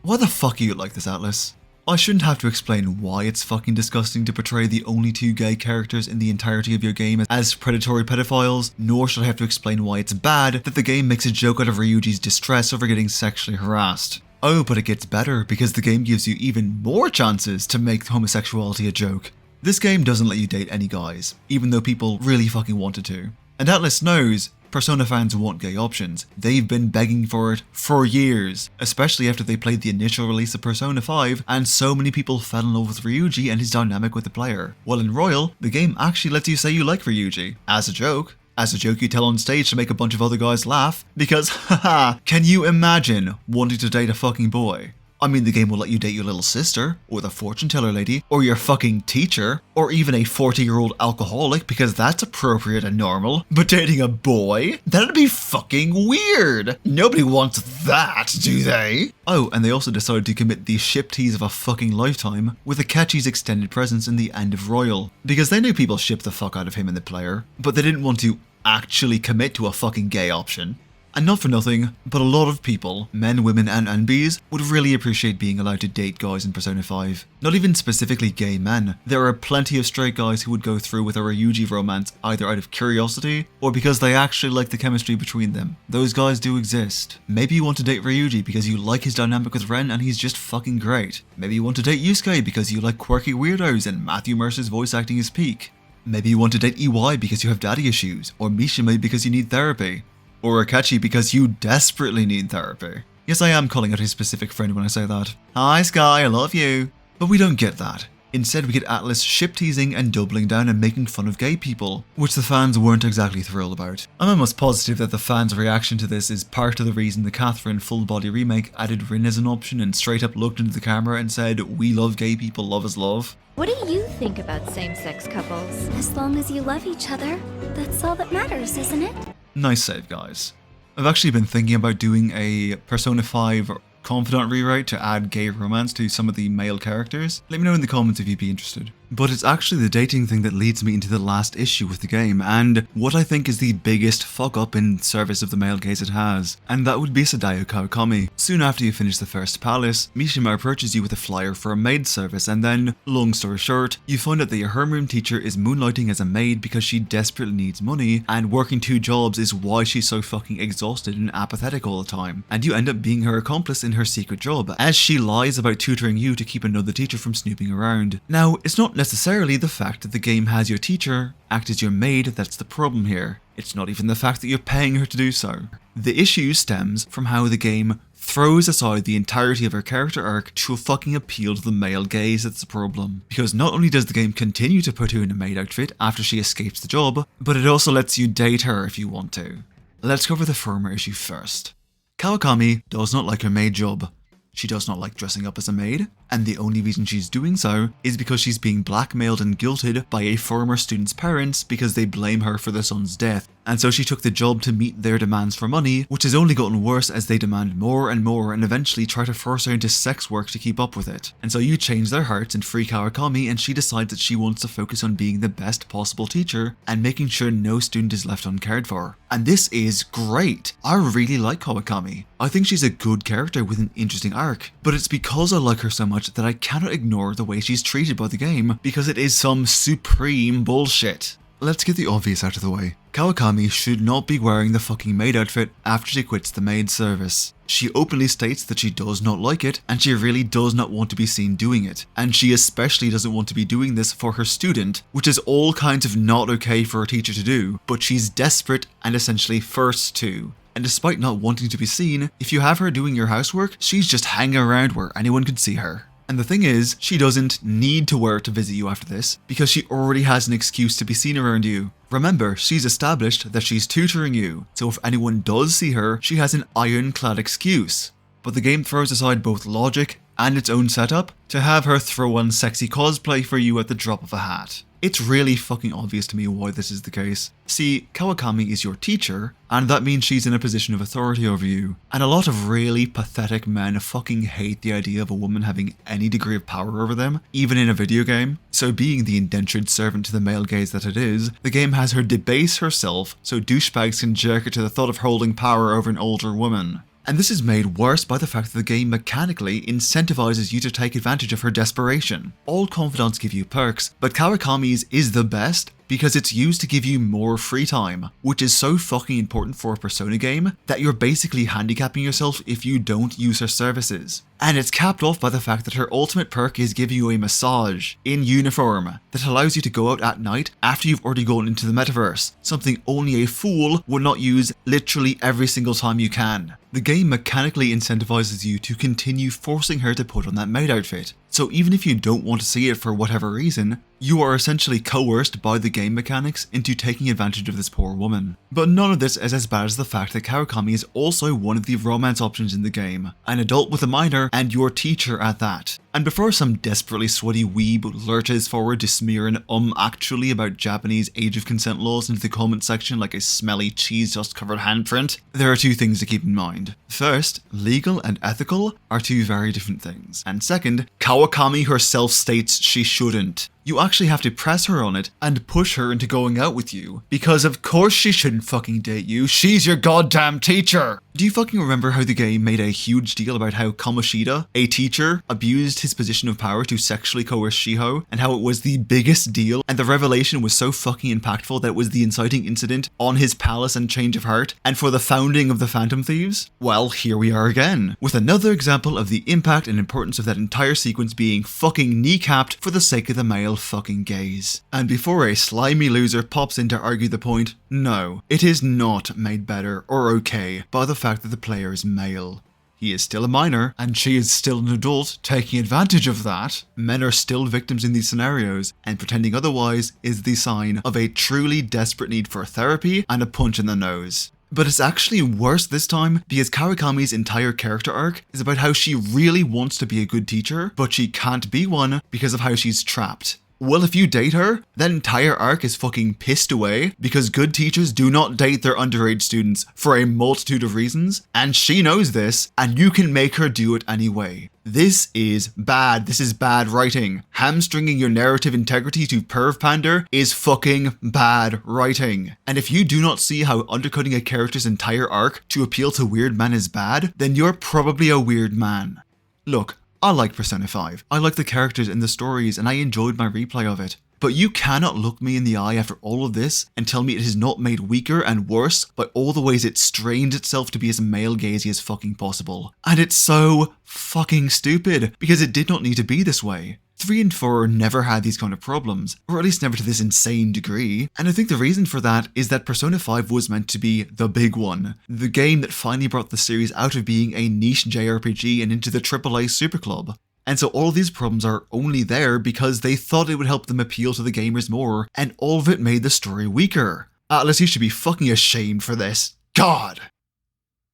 Why the fuck are you like this, Atlas? I shouldn't have to explain why it's fucking disgusting to portray the only two gay characters in the entirety of your game as predatory pedophiles, nor should I have to explain why it's bad that the game makes a joke out of Ryuji's distress over getting sexually harassed. Oh, but it gets better because the game gives you even more chances to make homosexuality a joke. This game doesn't let you date any guys, even though people really fucking wanted to. And Atlas knows Persona fans want gay options. They've been begging for it for years, especially after they played the initial release of Persona 5 and so many people fell in love with Ryuji and his dynamic with the player. While in Royal, the game actually lets you say you like Ryuji, as a joke. As a joke you tell on stage to make a bunch of other guys laugh, because haha, can you imagine wanting to date a fucking boy? I mean, the game will let you date your little sister, or the fortune teller lady, or your fucking teacher, or even a 40-year-old alcoholic because that's appropriate and normal. But dating a boy? That'd be fucking weird! Nobody wants that, do they? Oh, and they also decided to commit the ship tease of a fucking lifetime with Akechi's extended presence in the end of Royal. Because they knew people shipped the fuck out of him and the player, but they didn't want to actually commit to a fucking gay option. And not for nothing, but a lot of people, men, women and NBs, would really appreciate being allowed to date guys in Persona 5. Not even specifically gay men. There are plenty of straight guys who would go through with a Ryuji romance either out of curiosity or because they actually like the chemistry between them. Those guys do exist. Maybe you want to date Ryuji because you like his dynamic with Ren and he's just fucking great. Maybe you want to date Yusuke because you like quirky weirdos and Matthew Mercer's voice acting is peak. Maybe you want to date EY because you have daddy issues, or Mishima because you need therapy. Or Akechi because you desperately need therapy. Yes, I am calling out his specific friend when I say that. Hi Sky, I love you. But we don't get that. Instead we get Atlas ship teasing and doubling down and making fun of gay people, which the fans weren't exactly thrilled about. I'm almost positive that the fans' reaction to this is part of the reason the Catherine full body remake added Rin as an option and straight up looked into the camera and said, "We love gay people, love is love." What do you think about same-sex couples? As long as you love each other, that's all that matters, isn't it? Nice save, guys. I've actually been thinking about doing a Persona 5 confidant rewrite to add gay romance to some of the male characters? Let me know in the comments if you'd be interested. But it's actually the dating thing that leads me into the last issue with the game, and what I think is the biggest fuck up in service of the male gaze it has, and that would be Sadao Kawakami. Soon after you finish the first palace, Mishima approaches you with a flyer for a maid service, and then, long story short, you find out that your homeroom teacher is moonlighting as a maid because she desperately needs money, and working 2 jobs is why she's so fucking exhausted and apathetic all the time, and you end up being her accomplice in her secret job, as she lies about tutoring you to keep another teacher from snooping around. Now, it's not necessarily the fact that the game has your teacher act as your maid that's the problem here. It's not even the fact that you're paying her to do so. The issue stems from how the game throws aside the entirety of her character arc to fucking appeal to the male gaze that's the problem. Because not only does the game continue to put her in a maid outfit after she escapes the job, but it also lets you date her if you want to. Let's cover the former issue first. Kawakami does not like her maid job. She does not like dressing up as a maid, and the only reason she's doing so is because she's being blackmailed and guilted by a former student's parents because they blame her for their son's death, and so she took the job to meet their demands for money, which has only gotten worse as they demand more and more and eventually try to force her into sex work to keep up with it. And so you change their hearts and free Kawakami, and she decides that she wants to focus on being the best possible teacher and making sure no student is left uncared for. And this is great. I really like Kawakami. I think she's a good character with an interesting arc, but it's because I like her so much that I cannot ignore the way she's treated by the game because it is some supreme bullshit. Let's get the obvious out of the way. Kawakami should not be wearing the fucking maid outfit after she quits the maid service. She openly states that she does not like it, and she really does not want to be seen doing it. And she especially doesn't want to be doing this for her student, which is all kinds of not okay for a teacher to do, but she's desperate and essentially forced to. And despite not wanting to be seen, if you have her doing your housework, she's just hanging around where anyone can see her. And the thing is, she doesn't need to wear it to visit you after this, because she already has an excuse to be seen around you. Remember, she's established that she's tutoring you, so if anyone does see her, she has an ironclad excuse. But the game throws aside both logic and its own setup to have her throw on sexy cosplay for you at the drop of a hat. It's really fucking obvious to me why this is the case. See, Kawakami is your teacher, and that means she's in a position of authority over you. And a lot of really pathetic men fucking hate the idea of a woman having any degree of power over them, even in a video game. So being the indentured servant to the male gaze that it is, the game has her debase herself so douchebags can jerk her to the thought of holding power over an older woman. And this is made worse by the fact that the game mechanically incentivizes you to take advantage of her desperation. All confidants give you perks, but Kawakami's is the best because it's used to give you more free time, which is so fucking important for a Persona game that you're basically handicapping yourself if you don't use her services. And it's capped off by the fact that her ultimate perk is giving you a massage in uniform that allows you to go out at night after you've already gone into the metaverse, something only a fool would not use literally every single time you can. The game mechanically incentivizes you to continue forcing her to put on that maid outfit. So even if you don't want to see it for whatever reason, you are essentially coerced by the game mechanics into taking advantage of this poor woman. But none of this is as bad as the fact that Kawakami is also one of the romance options in the game, an adult with a minor and your teacher at that. And before some desperately sweaty weeb lurches forward to smear an actually about Japanese age of consent laws into the comment section like a smelly cheese dust covered handprint, there are 2 things to keep in mind. First, legal and ethical are 2 very different things. And second, Kawakami herself states she shouldn't. You actually have to press her on it and push her into going out with you, because of course she shouldn't fucking date you, she's your goddamn teacher! Do you fucking remember how the game made a huge deal about how Kamoshida, a teacher, abused his position of power to sexually coerce Shiho, and how it was the biggest deal, and the revelation was so fucking impactful that it was the inciting incident on his palace and change of heart, and for the founding of the Phantom Thieves? Well, here we are again, with another example of the impact and importance of that entire sequence being fucking kneecapped for the sake of the male fucking gaze. And before a slimy loser pops in to argue the point, no, it is not made better or okay by the fact that the player is male. He is still a minor, and she is still an adult taking advantage of that. Men are still victims in these scenarios, and pretending otherwise is the sign of a truly desperate need for therapy and a punch in the nose. But it's actually worse this time because Kawakami's entire character arc is about how she really wants to be a good teacher, but she can't be one because of how she's trapped. Well, if you date her, that entire arc is fucking pissed away because good teachers do not date their underage students for a multitude of reasons, and she knows this, and you can make her do it anyway. This is bad. This is bad writing. Hamstringing your narrative integrity to perv pander is fucking bad writing. And if you do not see how undercutting a character's entire arc to appeal to weird men is bad, then you're probably a weird man. Look, I like Persona 5. I like the characters and the stories, and I enjoyed my replay of it. But you cannot look me in the eye after all of this and tell me it is not made weaker and worse by all the ways it strained itself to be as male-gazy as fucking possible. And it's so fucking stupid, because it did not need to be this way. 3 and 4 never had these kind of problems, or at least never to this insane degree, and I think the reason for that is that Persona 5 was meant to be the big one, the game that finally brought the series out of being a niche JRPG and into the AAA Super Club. And so all of these problems are only there because they thought it would help them appeal to the gamers more, and all of it made the story weaker. Atlas, you should be fucking ashamed for this. God!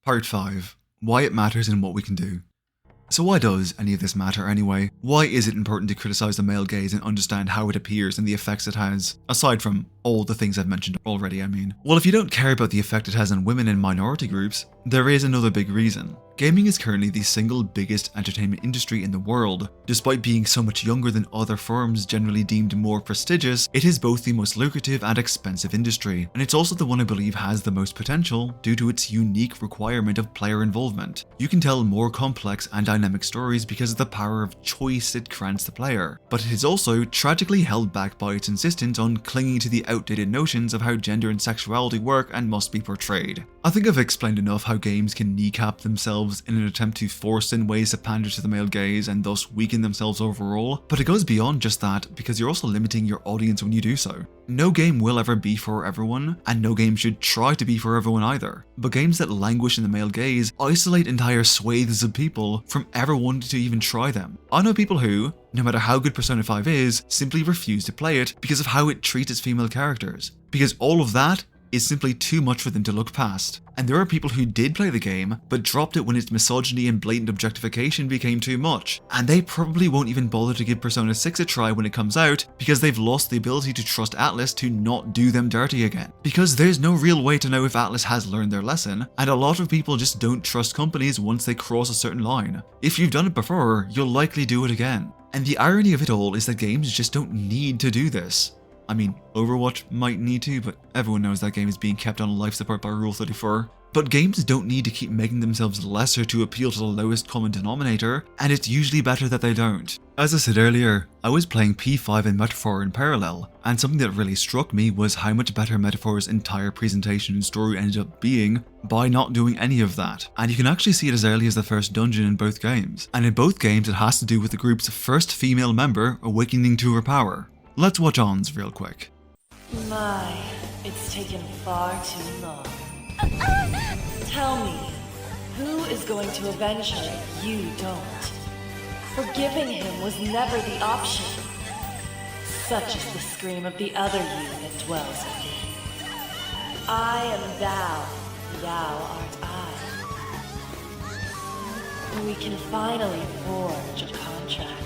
Part 5. Why it matters and what we can do. So why does any of this matter anyway? Why is it important to criticize the male gaze and understand how it appears and the effects it has? Aside from all the things I've mentioned already, I mean. Well, if you don't care about the effect it has on women and minority groups, there is another big reason. Gaming is currently the single biggest entertainment industry in the world. Despite being so much younger than other firms generally deemed more prestigious, it is both the most lucrative and expensive industry, and it's also the one I believe has the most potential due to its unique requirement of player involvement. You can tell more complex and dynamic stories because of the power of choice it grants the player, but it is also tragically held back by its insistence on clinging to the outdated notions of how gender and sexuality work and must be portrayed. I think I've explained enough how games can kneecap themselves in an attempt to force in ways to pander to the male gaze and thus weaken themselves overall, but it goes beyond just that because you're also limiting your audience when you do so. No game will ever be for everyone, and no game should try to be for everyone either. But games that languish in the male gaze isolate entire swathes of people from ever wanting to even try them. I know people who, no matter how good Persona 5 is, simply refuse to play it because of how it treats its female characters. Because all of that is simply too much for them to look past. And there are people who did play the game, but dropped it when its misogyny and blatant objectification became too much. And they probably won't even bother to give Persona 6 a try when it comes out, because they've lost the ability to trust Atlus to not do them dirty again. Because there's no real way to know if Atlus has learned their lesson, and a lot of people just don't trust companies once they cross a certain line. If you've done it before, you'll likely do it again. And the irony of it all is that games just don't need to do this. I mean, Overwatch might need to, but everyone knows that game is being kept on life support by Rule 34. But games don't need to keep making themselves lesser to appeal to the lowest common denominator, and it's usually better that they don't. As I said earlier, I was playing P5 and Metaphor in parallel, and something that really struck me was how much better Metaphor's entire presentation and story ended up being by not doing any of that. And you can actually see it as early as the first dungeon in both games. And in both games it has to do with the group's first female member awakening to her power. Let's watch Ons real quick. My, it's taken far too long. Tell me, who is going to avenge her? You don't. Forgiving him was never the option. Such is the scream of the other you that dwells within. I am thou art I. We can finally forge a contract.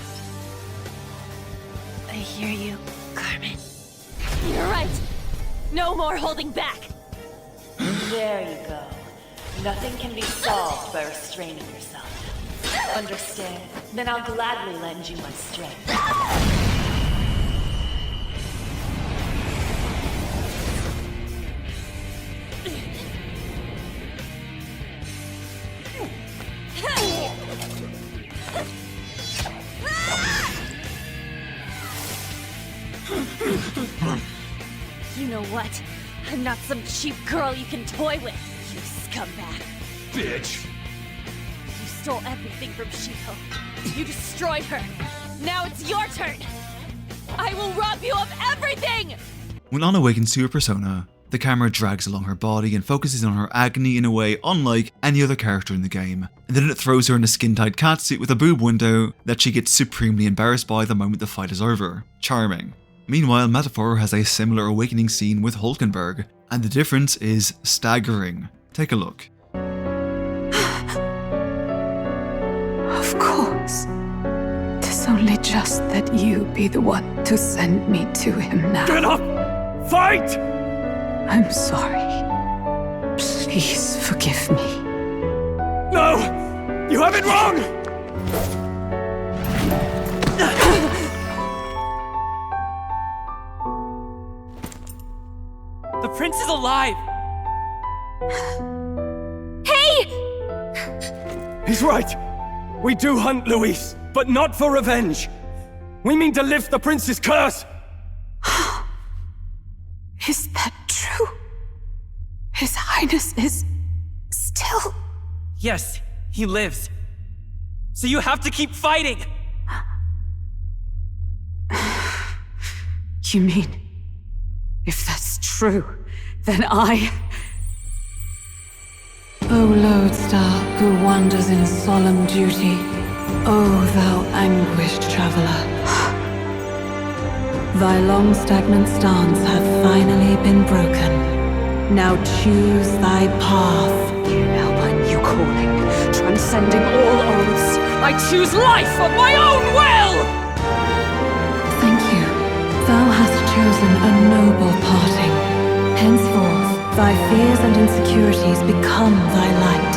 I hear you, Carmen. You're right. No more holding back. There you go. Nothing can be solved by restraining yourself. Understand? Then I'll gladly lend you my strength. You know what? I'm not some cheap girl you can toy with, you scumbag. Bitch! You stole everything from Shiko. You destroyed her. Now it's your turn. I will rob you of everything! When Anna awakens to her persona, the camera drags along her body and focuses on her agony in a way unlike any other character in the game. And then it throws her in a skin-tight catsuit with a boob window that she gets supremely embarrassed by the moment the fight is over. Charming. Meanwhile, Metaphor has a similar awakening scene with Hulkenberg, and the difference is staggering. Take a look. Of course. This It's only just that you be the one to send me to him now. Get up! Fight! I'm sorry. Please forgive me. No! You have it wrong! The prince is alive! He's right. We do hunt Luis, but not for revenge. We mean to lift the prince's curse. Is that true? His Highness is still... Yes, he lives. So you have to keep fighting! You mean, if that's true, then I... O lodestar who wanders in solemn duty, O thou anguished traveler. Thy long stagnant stance hath finally been broken. Now choose thy path. Alpine you calling, transcending all oaths. I choose life of my own will! Thank you. Thou hast chosen a noble parting. Henceforth, thy fears and insecurities become thy light.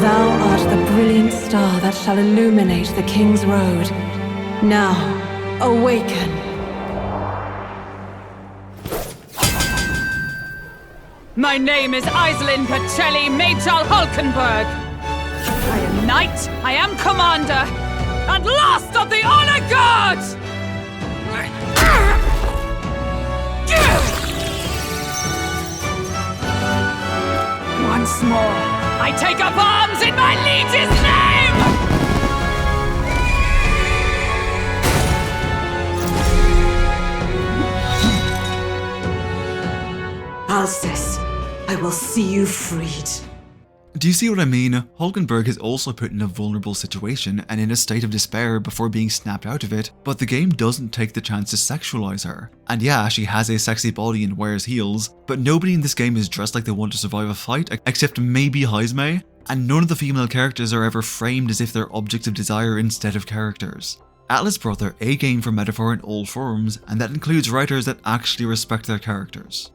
Thou art the brilliant star that shall illuminate the King's Road. Now, awaken. My name is Iselin Pacelli Majal Hulkenberg. I am knight, I am commander, and last of the honor guards! Once more, I take up arms in my liege's name! Alcest, I will see you freed. Do you see what I mean? Hulkenberg is also put in a vulnerable situation and in a state of despair before being snapped out of it, but the game doesn't take the chance to sexualize her. And yeah, she has a sexy body and wears heels, but nobody in this game is dressed like they want to survive a fight, except maybe Heisme, and none of the female characters are ever framed as if they're objects of desire instead of characters. Atlas brought their A game for metaphor in all forms, and that includes writers that actually respect their characters.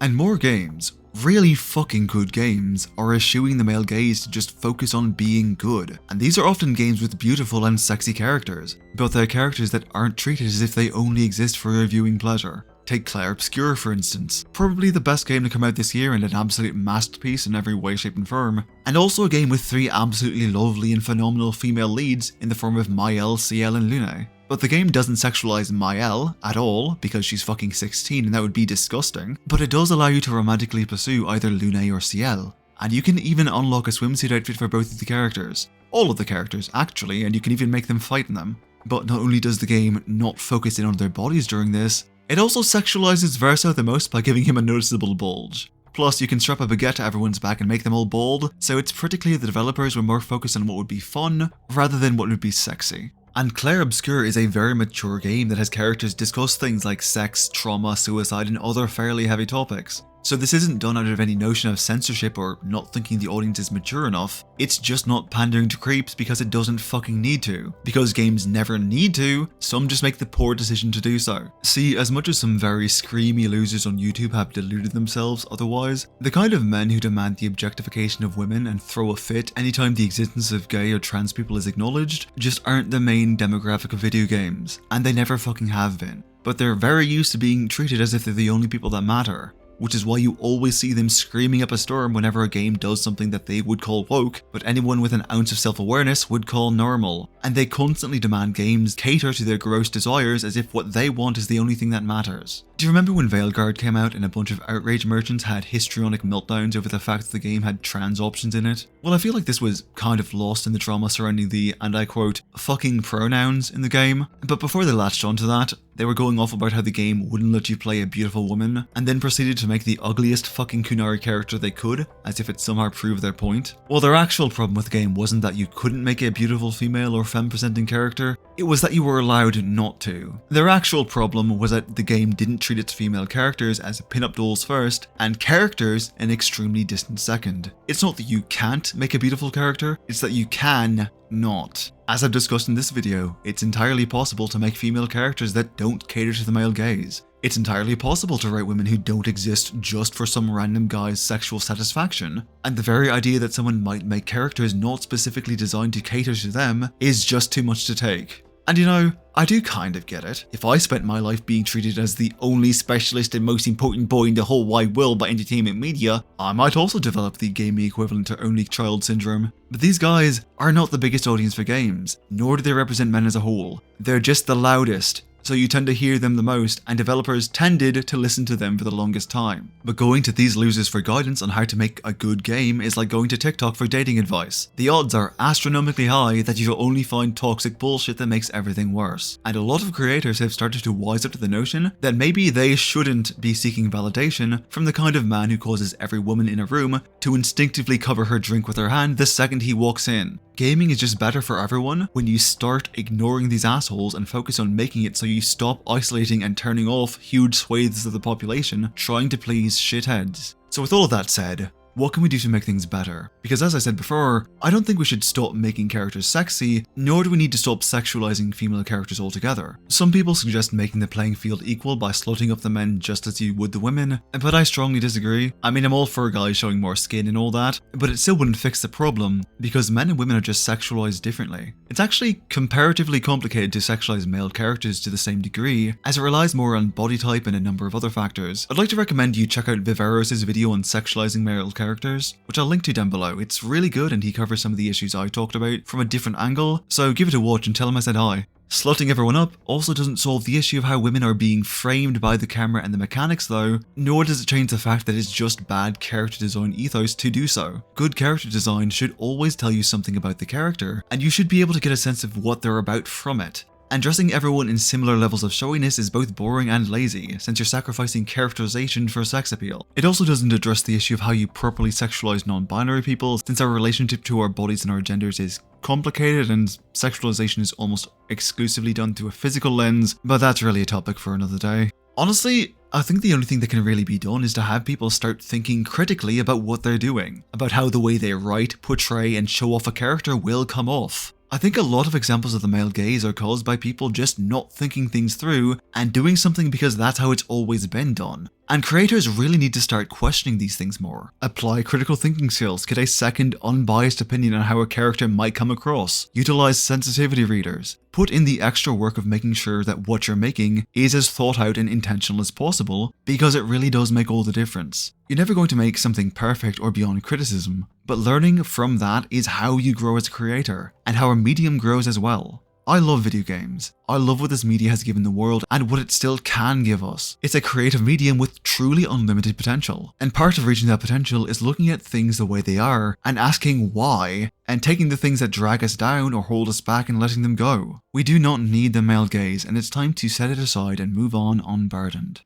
And more games, really fucking good games, are eschewing the male gaze to just focus on being good. And these are often games with beautiful and sexy characters, but they're characters that aren't treated as if they only exist for your viewing pleasure. Take Clair Obscur for instance, probably the best game to come out this year and an absolute masterpiece in every way, shape and form, and also a game with 3 absolutely lovely and phenomenal female leads in the form of Maëlle, Ciel and Lune. But the game doesn't sexualize Maëlle at all, because she's fucking 16 and that would be disgusting, but it does allow you to romantically pursue either Lune or Ciel. And you can even unlock a swimsuit outfit for both of the characters. All of the characters, actually, and you can even make them fight in them. But not only does the game not focus in on their bodies during this, it also sexualizes Verso the most by giving him a noticeable bulge. Plus, you can strap a baguette to everyone's back and make them all bald, so it's pretty clear the developers were more focused on what would be fun, rather than what would be sexy. And Clair Obscur is a very mature game that has characters discuss things like sex, trauma, suicide, and other fairly heavy topics. So this isn't done out of any notion of censorship or not thinking the audience is mature enough, it's just not pandering to creeps because it doesn't fucking need to. Because games never need to, some just make the poor decision to do so. See, as much as some very screamy losers on YouTube have deluded themselves otherwise, the kind of men who demand the objectification of women and throw a fit anytime the existence of gay or trans people is acknowledged just aren't the main demographic of video games, and they never fucking have been. But they're very used to being treated as if they're the only people that matter. Which is why you always see them screaming up a storm whenever a game does something that they would call woke, but anyone with an ounce of self-awareness would call normal. And they constantly demand games cater to their gross desires as if what they want is the only thing that matters. Do you remember when Veilguard came out and a bunch of outrage merchants had histrionic meltdowns over the fact that the game had trans options in it? Well, I feel like this was kind of lost in the drama surrounding the, and I quote, fucking pronouns in the game. But before they latched onto that, they were going off about how the game wouldn't let you play a beautiful woman, and then proceeded to make the ugliest fucking Kunari character they could, as if it somehow proved their point. Well, their actual problem with the game wasn't that you couldn't make a beautiful female or femme-presenting character, it was that you were allowed not to. Their actual problem was that the game didn't treat its female characters as pin-up dolls first, and characters an extremely distant second. It's not that you can't make a beautiful character, it's that you can not. As I've discussed in this video, it's entirely possible to make female characters that don't cater to the male gaze. It's entirely possible to write women who don't exist just for some random guy's sexual satisfaction, and the very idea that someone might make characters not specifically designed to cater to them is just too much to take. And you know, I do kind of get it. If I spent my life being treated as the only specialist and most important boy in the whole wide world by entertainment media, I might also develop the gaming equivalent to only child syndrome. But these guys are not the biggest audience for games, nor do they represent men as a whole. They're just the loudest, so you tend to hear them the most, and developers tended to listen to them for the longest time. But going to these losers for guidance on how to make a good game is like going to TikTok for dating advice. The odds are astronomically high that you'll only find toxic bullshit that makes everything worse. And a lot of creators have started to wise up to the notion that maybe they shouldn't be seeking validation from the kind of man who causes every woman in a room to instinctively cover her drink with her hand the second he walks in. Gaming is just better for everyone when you start ignoring these assholes and focus on making it so you stop isolating and turning off huge swathes of the population trying to please shitheads. So with all of that said, what can we do to make things better? Because as I said before, I don't think we should stop making characters sexy, nor do we need to stop sexualizing female characters altogether. Some people suggest making the playing field equal by slutting up the men just as you would the women, but I strongly disagree. I mean, I'm all for guys showing more skin and all that, but it still wouldn't fix the problem, because men and women are just sexualized differently. It's actually comparatively complicated to sexualize male characters to the same degree, as it relies more on body type and a number of other factors. I'd like to recommend you check out Viveros' video on sexualizing male characters, which I'll link to down below. It's really good and he covers some of the issues I talked about from a different angle, so give it a watch and tell him I said hi. Slutting everyone up also doesn't solve the issue of how women are being framed by the camera and the mechanics though, nor does it change the fact that it's just bad character design ethos to do so. Good character design should always tell you something about the character, and you should be able to get a sense of what they're about from it. And dressing everyone in similar levels of showiness is both boring and lazy, since you're sacrificing characterization for sex appeal. It also doesn't address the issue of how you properly sexualize non-binary people, since our relationship to our bodies and our genders is complicated and sexualization is almost exclusively done through a physical lens, but that's really a topic for another day. Honestly, I think the only thing that can really be done is to have people start thinking critically about what they're doing, about how the way they write, portray, and show off a character will come off. I think a lot of examples of the male gaze are caused by people just not thinking things through and doing something because that's how it's always been done. And creators really need to start questioning these things more. Apply critical thinking skills, get a second, unbiased opinion on how a character might come across, utilize sensitivity readers, put in the extra work of making sure that what you're making is as thought out and intentional as possible, because it really does make all the difference. You're never going to make something perfect or beyond criticism, but learning from that is how you grow as a creator, and how a medium grows as well. I love video games. I love what this media has given the world and what it still can give us. It's a creative medium with truly unlimited potential. And part of reaching that potential is looking at things the way they are and asking why, and taking the things that drag us down or hold us back and letting them go. We do not need the male gaze, and it's time to set it aside and move on unburdened.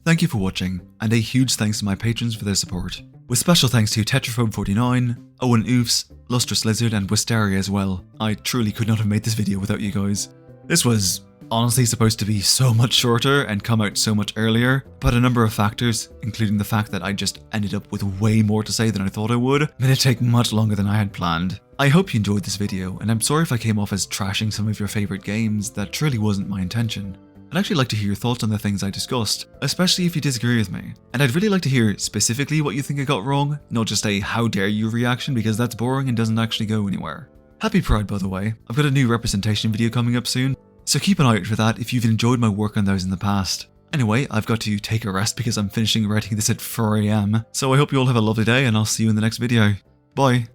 Thank you for watching, and a huge thanks to my patrons for their support. With special thanks to Tetraphobe49, Owen Oofs, Lustrous Lizard, and Wisteria as well. I truly could not have made this video without you guys. This was honestly supposed to be so much shorter and come out so much earlier, but a number of factors, including the fact that I just ended up with way more to say than I thought I would, made it take much longer than I had planned. I hope you enjoyed this video, and I'm sorry if I came off as trashing some of your favourite games. That truly wasn't my intention. I'd actually like to hear your thoughts on the things I discussed, especially if you disagree with me. And I'd really like to hear specifically what you think I got wrong, not just a how dare you reaction, because that's boring and doesn't actually go anywhere. Happy Pride, by the way. I've got a new representation video coming up soon, so keep an eye out for that if you've enjoyed my work on those in the past. Anyway, I've got to take a rest because I'm finishing writing this at 4 AM, so I hope you all have a lovely day and I'll see you in the next video. Bye.